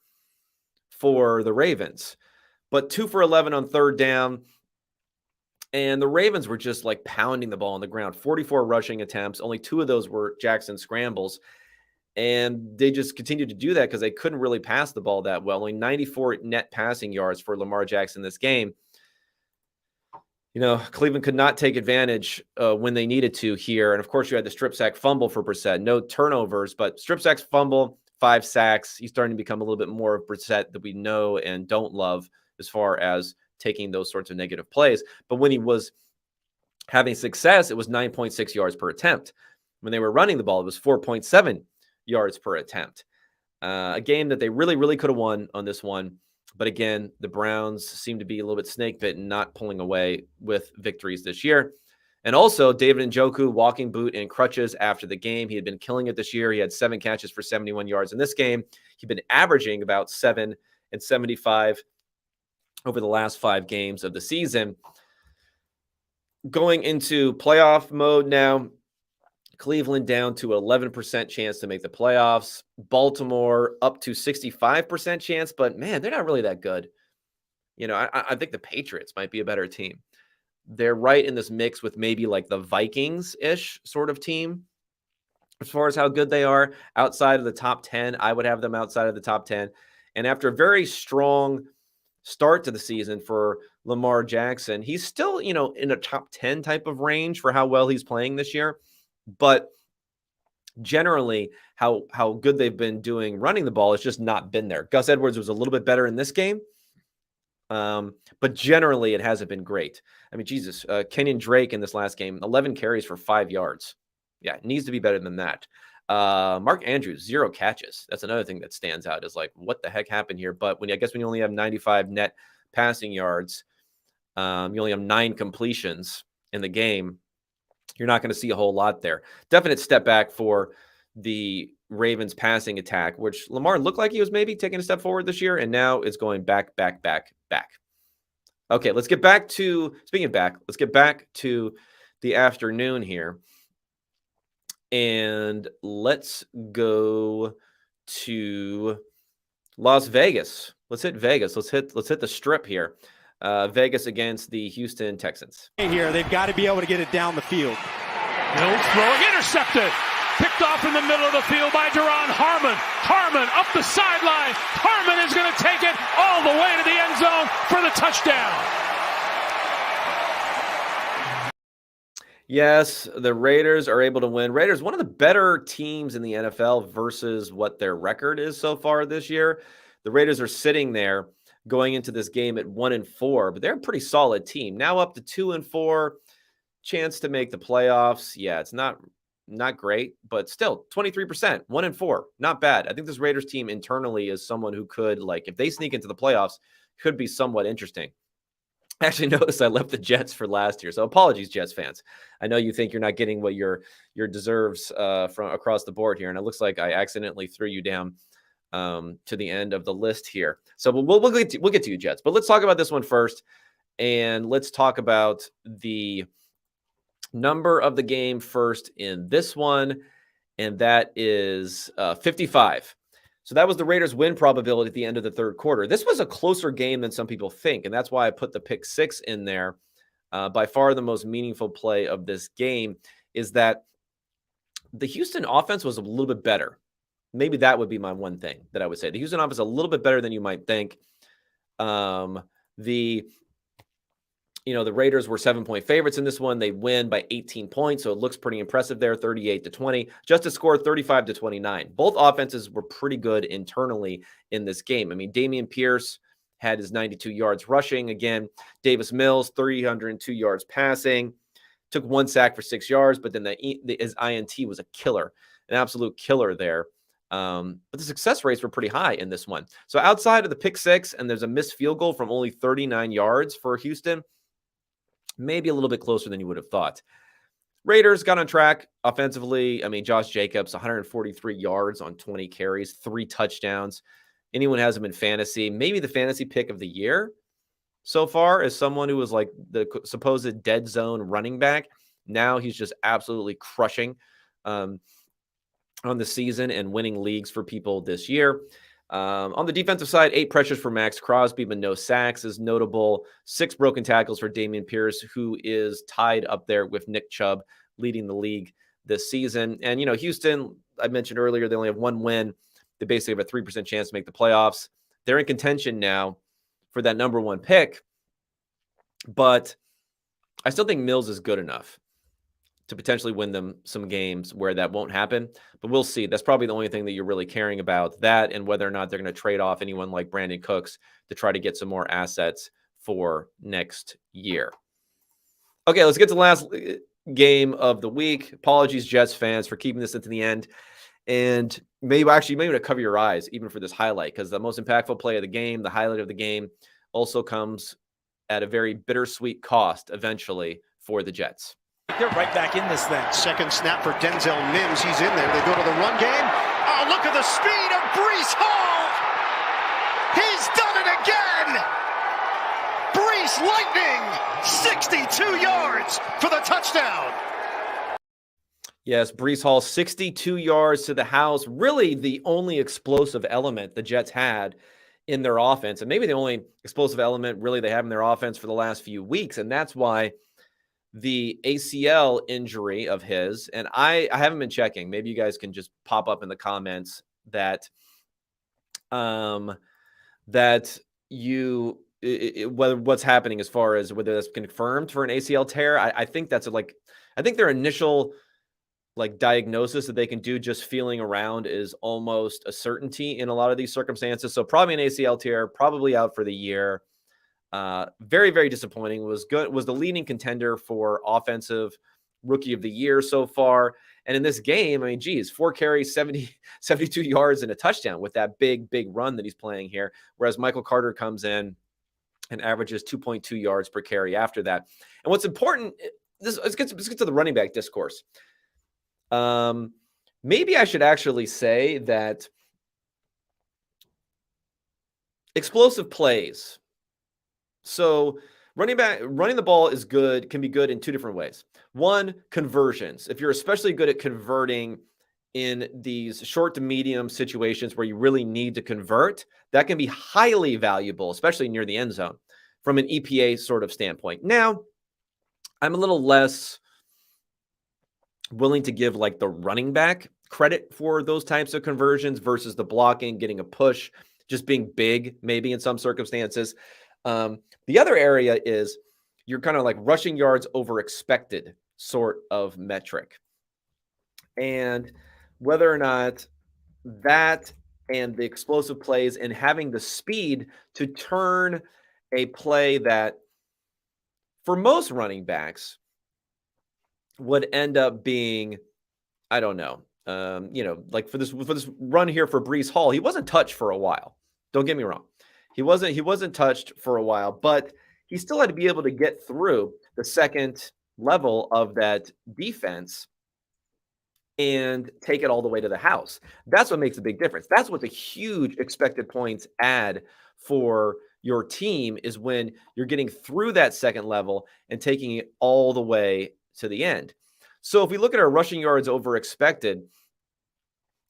for the Ravens. But 2 for 11 on 3rd down. And the Ravens were just pounding the ball on the ground. 44 rushing attempts. Only 2 of those were Jackson scrambles. And they just continued to do that because they couldn't really pass the ball that well. Only 94 net passing yards for Lamar Jackson this game. Cleveland could not take advantage when they needed to here. And, of course, you had the strip sack fumble for Brissett. No turnovers, but strip sacks fumble, 5 sacks. He's starting to become a little bit more of Brissett that we know and don't love as far as taking those sorts of negative plays. But when he was having success, it was 9.6 yards per attempt. When they were running the ball, it was 4.7 yards per attempt. A game that they really, really could have won on this one. But again, the Browns seem to be a little bit snake bitten, not pulling away with victories this year. And also, David Njoku walking boot and crutches after the game. He had been killing it this year. He had 7 catches for 71 yards in this game. He'd been averaging about 7 and 75 over the last 5 games of the season. Going into playoff mode now, Cleveland down to 11% chance to make the playoffs. Baltimore up to 65% chance, but man, they're not really that good. I think the Patriots might be a better team. They're right in this mix with maybe like the Vikings-ish sort of team as far as how good they are. Outside of the top 10, I would have them outside of the top 10. And after a very strong start to the season for Lamar Jackson, he's still, in a top 10 type of range for how well he's playing this year. But generally, how good they've been doing running the ball has just not been there. Gus Edwards was a little bit better in this game. But generally, it hasn't been great. I mean, Jesus, Kenyon Drake in this last game, 11 carries for 5 yards. Yeah, it needs to be better than that. Mark Andrews, 0 catches. That's another thing that stands out is like, what the heck happened here? But when you only have 95 net passing yards, you only have 9 completions in the game, you're not going to see a whole lot there. Definite step back for the Ravens passing attack, which Lamar looked like he was maybe taking a step forward this year, and now it's going back. Okay, let's get back to, speaking of back, let's get back to the afternoon here. And let's go to Las Vegas. Let's hit Vegas. Let's hit the strip here. Vegas against the Houston Texans. Here, they've got to be able to get it down the field. Hill throwing, intercepted. Picked off in the middle of the field by Duron Harmon. Harmon up the sideline. Harmon is going to take it all the way to the end zone for the touchdown. Yes, the Raiders are able to win. Raiders, one of the better teams in the NFL versus what their record is so far this year. The Raiders are sitting there going into this game at 1-4, but they're a pretty solid team. Now up to 2-4, chance to make the playoffs. Yeah, it's not great, but still 23%, 1-4, not bad. I think this Raiders team internally is someone who could, like, if they sneak into the playoffs, could be somewhat interesting. Actually, notice I left the Jets for last year, so apologies, Jets fans. I know you think you're not getting what your deserves from across the board here, and it looks like I accidentally threw you down to the end of the list here. So we'll get to you, Jets, but let's talk about this one first, and let's talk about the number of the game first in this one, and that is 55. So that was the Raiders' win probability at the end of the third quarter. This was a closer game than some people think, and that's why I put the pick 6 in there. By far the most meaningful play of this game is that the Houston offense was a little bit better. Maybe that would be my one thing that I would say. The Houston offense is a little bit better than you might think. The Raiders were 7-point favorites in this one. They win by 18 points, so it looks pretty impressive there, 38-20. Justice scored 35-29. Both offenses were pretty good internally in this game. I mean, Dameon Pierce had his 92 yards rushing. Again, Davis Mills, 302 yards passing. Took 1 sack for 6 yards, but then his INT was a killer, an absolute killer there. But the success rates were pretty high in this one. So outside of the pick 6, and there's a missed field goal from only 39 yards for Houston, maybe a little bit closer than you would have thought. Raiders got on track offensively. I mean, Josh Jacobs, 143 yards on 20 carries, 3 touchdowns. Anyone has him in fantasy, maybe the fantasy pick of the year so far as someone who was like the supposed dead zone running back. Now he's just absolutely crushing on the season and winning leagues for people this year. On the defensive side, 8 pressures for Max Crosby, but no sacks is notable. 6 broken tackles for Dameon Pierce, who is tied up there with Nick Chubb, leading the league this season. And, Houston, I mentioned earlier, they only have 1 win. They basically have a 3% chance to make the playoffs. They're in contention now for that number 1 pick, but I still think Mills is good enough to potentially win them some games where that won't happen. But we'll see. That's probably the only thing that you're really caring about, that and whether or not they're going to trade off anyone like Brandon Cooks to try to get some more assets for next year. Okay, let's get to game of the week. Apologies, Jets fans, for keeping this into the end. And maybe to cover your eyes even for this highlight, because the most impactful play of the game, the highlight of the game, also comes at a very bittersweet cost eventually for the Jets. They're right back in this thing. Second snap for Denzel Mims. He's in there. They go to the run game. Oh, look at the speed of Breece Hall. He's done it again. Breece Lightning, 62 yards for the touchdown. Yes, Breece Hall, 62 yards to the house. Really the only explosive element the Jets had in their offense, and maybe the only explosive element really they have in their offense for the last few weeks. And that's why the ACL injury of his, and I haven't been checking. Maybe you guys can just pop up in the comments that whether what's happening as far as whether that's confirmed for an ACL tear. I think that's I think their initial diagnosis that they can do just feeling around is almost a certainty in a lot of these circumstances. So probably an ACL tear, probably out for the year. Very, very disappointing. Was the leading contender for offensive rookie of the year so far. And in this game, 4 carries, 72 yards and a touchdown with that big run that he's playing here. Whereas Michael Carter comes in and averages 2.2 yards per carry after that. And what's important, let's get to the running back discourse. Maybe I should actually say that explosive plays. So running the ball is good, can be good in two different ways. One, conversions. If you're especially good at converting in these short to medium situations where you really need to convert, that can be highly valuable, especially near the end zone from an EPA sort of standpoint. Now, I'm a little less willing to give the running back credit for those types of conversions versus the blocking, getting a push, just being big, maybe in some circumstances. The other area is you're kind of rushing yards over expected sort of metric. And whether or not that and the explosive plays and having the speed to turn a play that for most running backs would end up being, I don't know, for this run here for Breece Hall, he wasn't touched for a while. Don't get me wrong. He wasn't touched for a while, but he still had to be able to get through the second level of that defense and take it all the way to the house. That's what makes a big difference. That's what the huge expected points add for your team is when you're getting through that second level and taking it all the way to the end. So if we look at our rushing yards over expected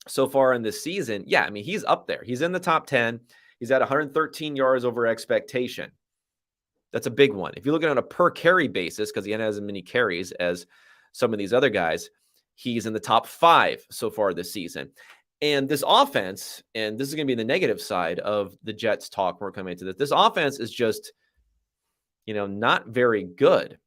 so far in this season, he's up there. He's in the top 10. He's at 113 yards over expectation. That's a big one. If you look at it on a per carry basis, because he hasn't as many carries as some of these other guys, he's in the top 5 so far this season. And this offense, and this is going to be the negative side of the Jets talk we're coming into this offense is just, not very good.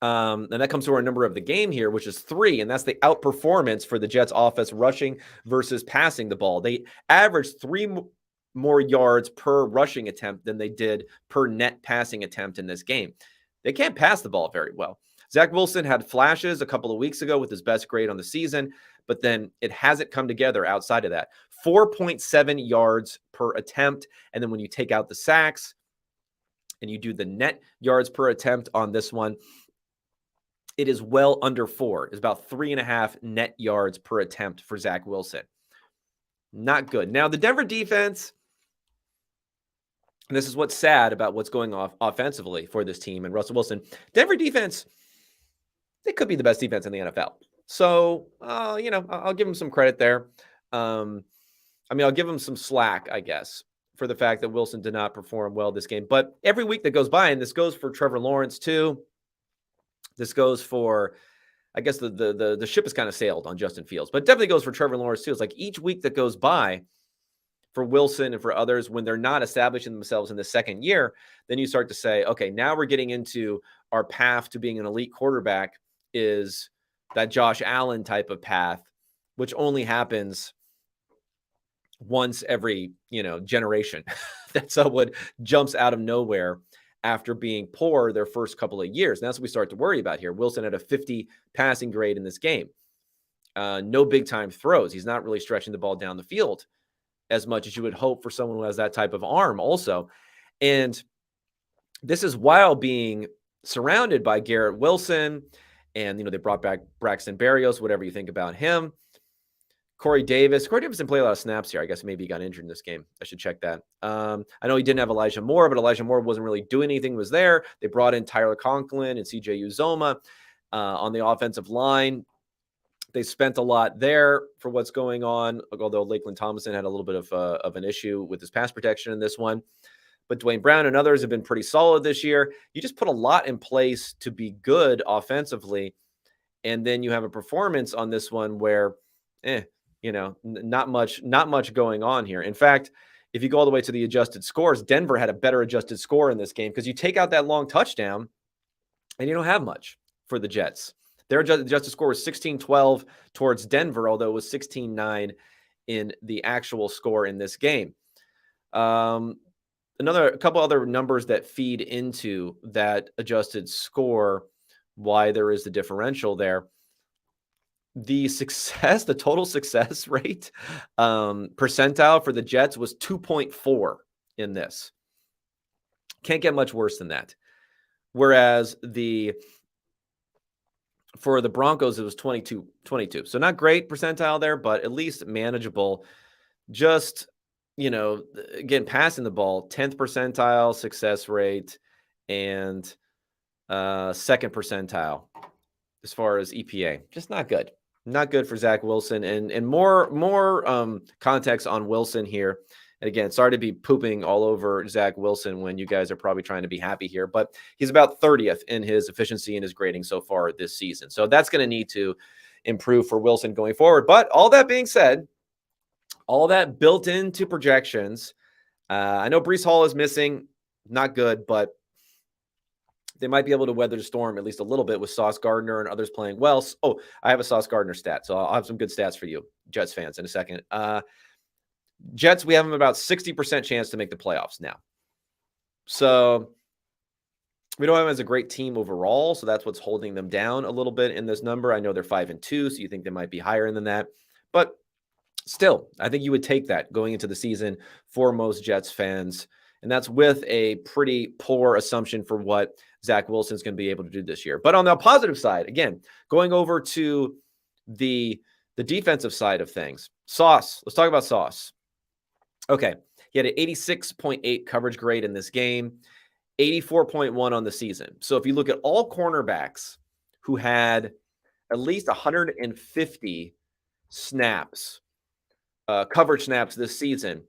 And that comes to our number of the game here, which is 3, and that's the outperformance for the Jets offense rushing versus passing the ball. They averaged 3 more yards per rushing attempt than they did per net passing attempt in this game. They can't pass the ball very well. Zach Wilson had flashes a couple of weeks ago with his best grade on the season, but then it hasn't come together outside of that. 4.7 yards per attempt. And then when you take out the sacks and you do the net yards per attempt on this one, it is well under 4. It's about 3.5 net yards per attempt for Zach Wilson. Not good. Now, the Denver defense, and this is what's sad about what's going off offensively for this team and Russell Wilson. Denver defense, they could be the best defense in the NFL. So, I'll give them some credit there. I'll give them some slack, I guess, for the fact that Wilson did not perform well this game. But every week that goes by, and this goes for Trevor Lawrence too, this goes for, I guess the ship has kind of sailed on Justin Fields, but it definitely goes for Trevor Lawrence too. It's like each week that goes by for Wilson and for others, when they're not establishing themselves in the second year, then you start to say, okay, now we're getting into our path to being an elite quarterback is that Josh Allen type of path, which only happens once every, generation. That's what jumps out of nowhere after being poor their first couple of years. And that's what we start to worry about here. Wilson had a 50 passing grade in this game. No big time throws. He's not really stretching the ball down the field as much as you would hope for someone who has that type of arm also. And this is while being surrounded by Garrett Wilson, and, they brought back Braxton Berrios, whatever you think about him. Corey Davis didn't play a lot of snaps here. I guess maybe he got injured in this game. I should check that. I know he didn't have Elijah Moore, but Elijah Moore wasn't really doing anything, was there. They brought in Tyler Conklin and CJ Uzoma on the offensive line. They spent a lot there for what's going on, although Lakeland Tomlinson had a little bit of an issue with his pass protection in this one. But Dwayne Brown and others have been pretty solid this year. You just put a lot in place to be good offensively, and then you have a performance on this one where, not much going on here. In fact, if you go all the way to the adjusted scores, Denver had a better adjusted score in this game because you take out that long touchdown, and you don't have much for the Jets. Their adjusted score was 16-12 towards Denver, although it was 16-9 in the actual score in this game. A couple other numbers that feed into that adjusted score, why there is the differential there. The total success rate percentile for the Jets was 2.4 in this. Can't get much worse than that. Whereas for the Broncos, it was 22. So not great percentile there, but at least manageable. Just, again, passing the ball, 10th percentile success rate and second percentile as far as EPA. Just not good. Not good for Zach Wilson. And more context on Wilson here. And again, sorry to be pooping all over Zach Wilson when you guys are probably trying to be happy here, but he's about 30th in his efficiency and his grading so far this season. So that's going to need to improve for Wilson going forward. But all that being said, all that built into projections. I know Breece Hall is missing. Not good, but they might be able to weather the storm at least a little bit with Sauce Gardner and others playing well. Oh, I have a Sauce Gardner stat, so I'll have some good stats for you, Jets fans, in a second. Jets, we have them about 60% chance to make the playoffs now. So we don't have them as a great team overall, so that's what's holding them down a little bit in this number. I know they're 5-2, so you think they might be higher than that. But still, I think you would take that going into the season for most Jets fans. And that's with a pretty poor assumption for what Zach Wilson's going to be able to do this year. But on the positive side, again, going over to the defensive side of things, Sauce. Let's talk about Sauce. Okay, he had an 86.8 coverage grade in this game, 84.1 on the season. So if you look at all cornerbacks who had at least 150 snaps, coverage snaps this season,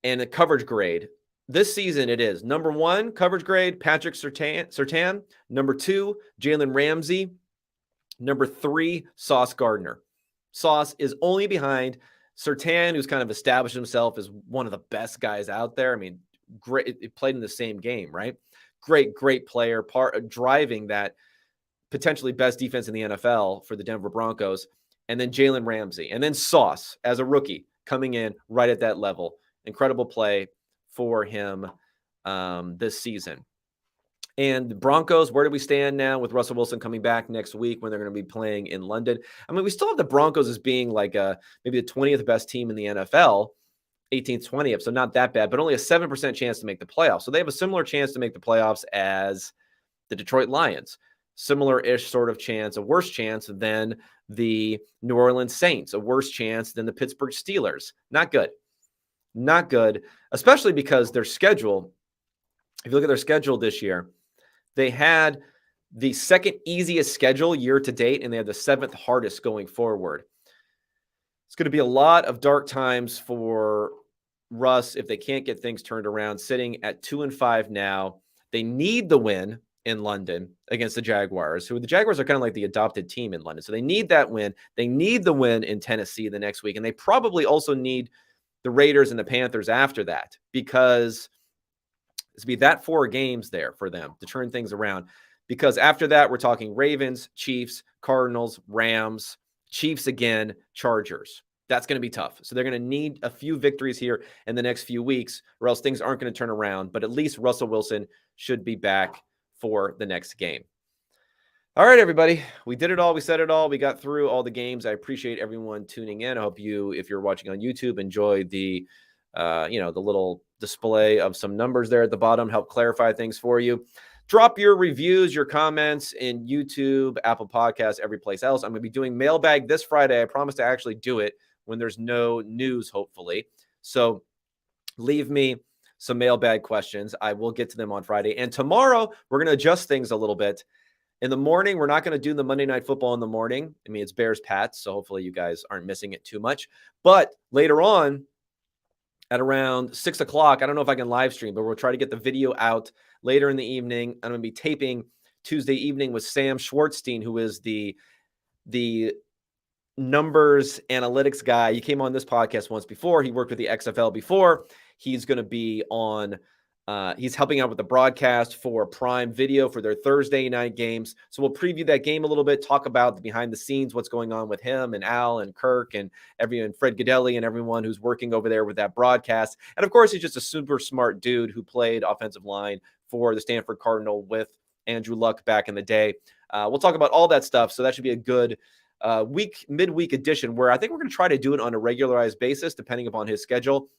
and the coverage grade, this season it is number 1 coverage grade, Patrick Surtain, number 2, Jalen Ramsey, number 3, Sauce Gardner. Sauce is only behind Surtain, who's kind of established himself as one of the best guys out there. I mean, great. It played in the same game, right? Great player, driving that potentially best defense in the NFL for the Denver Broncos. And then Jalen Ramsey, and then Sauce as a rookie coming in right at that level. Incredible play for him this season. And the Broncos, where do we stand now with Russell Wilson coming back next week when they're going to be playing in London? I mean, we still have the Broncos as being like maybe the 20th best team in the NFL, 18th, 20th, so not that bad, but only a 7% chance to make the playoffs. So they have a similar chance to make the playoffs as the Detroit Lions. Similar-ish sort of chance, a worse chance than the New Orleans Saints, a worse chance than the Pittsburgh Steelers. Not good. Not good, especially because their schedule, if you look at their schedule this year, they had the second easiest schedule year to date, and they have the 7th hardest going forward. It's going to be a lot of dark times for Russ if they can't get things turned around, sitting at 2-5 now. They need the win in London against the Jaguars, who the Jaguars are kind of like the adopted team in London. So they need that win. They need the win in Tennessee the next week. And they probably also need the Raiders and the Panthers after that, because it's be that 4 games there for them to turn things around. Because after that, we're talking Ravens, Chiefs, Cardinals, Rams, Chiefs again, Chargers. That's going to be tough. So they're going to need a few victories here in the next few weeks, or else things aren't going to turn around. But at least Russell Wilson should be back for the next game. All right, everybody. We did it all. We said it all. We got through all the games. I appreciate everyone tuning in. I hope you, if you're watching on YouTube, enjoyed the the little display of some numbers there at the bottom, help clarify things for you. Drop your reviews, your comments in YouTube, Apple Podcasts, every place else. I'm going to be doing mailbag this Friday. I promise to actually do it when there's no news, hopefully. So leave me some mailbag questions. I will get to them on Friday. And tomorrow, we're going to adjust things a little bit. In the morning, we're not going to do the Monday Night Football in the morning. I mean, it's Bears-Pats, so hopefully you guys aren't missing it too much. But later on, at around 6 o'clock, I don't know if I can live stream, but we'll try to get the video out later in the evening. I'm going to be taping Tuesday evening with Sam Schwartzstein, who is the numbers analytics guy. He came on this podcast once before. He worked with the XFL before. He's going to be on he's helping out with the broadcast for Prime Video for their Thursday night games. So we'll preview that game a little bit, talk about the behind the scenes, what's going on with him and Al and Kirk and everyone, Fred Godelli and everyone who's working over there with that broadcast. And of course, he's just a super smart dude who played offensive line for the Stanford Cardinal with Andrew Luck back in the day. We'll talk about all that stuff. So that should be a good midweek edition where I think we're going to try to do it on a regularized basis, depending upon his schedule.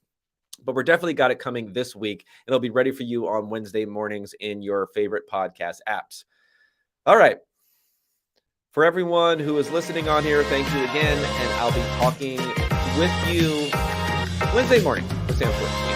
But we're definitely got it coming this week. It'll be ready for you on Wednesday mornings in your favorite podcast apps. All right. For everyone who is listening on here, thank you again. And I'll be talking with you Wednesday morning with Sam Schwartz.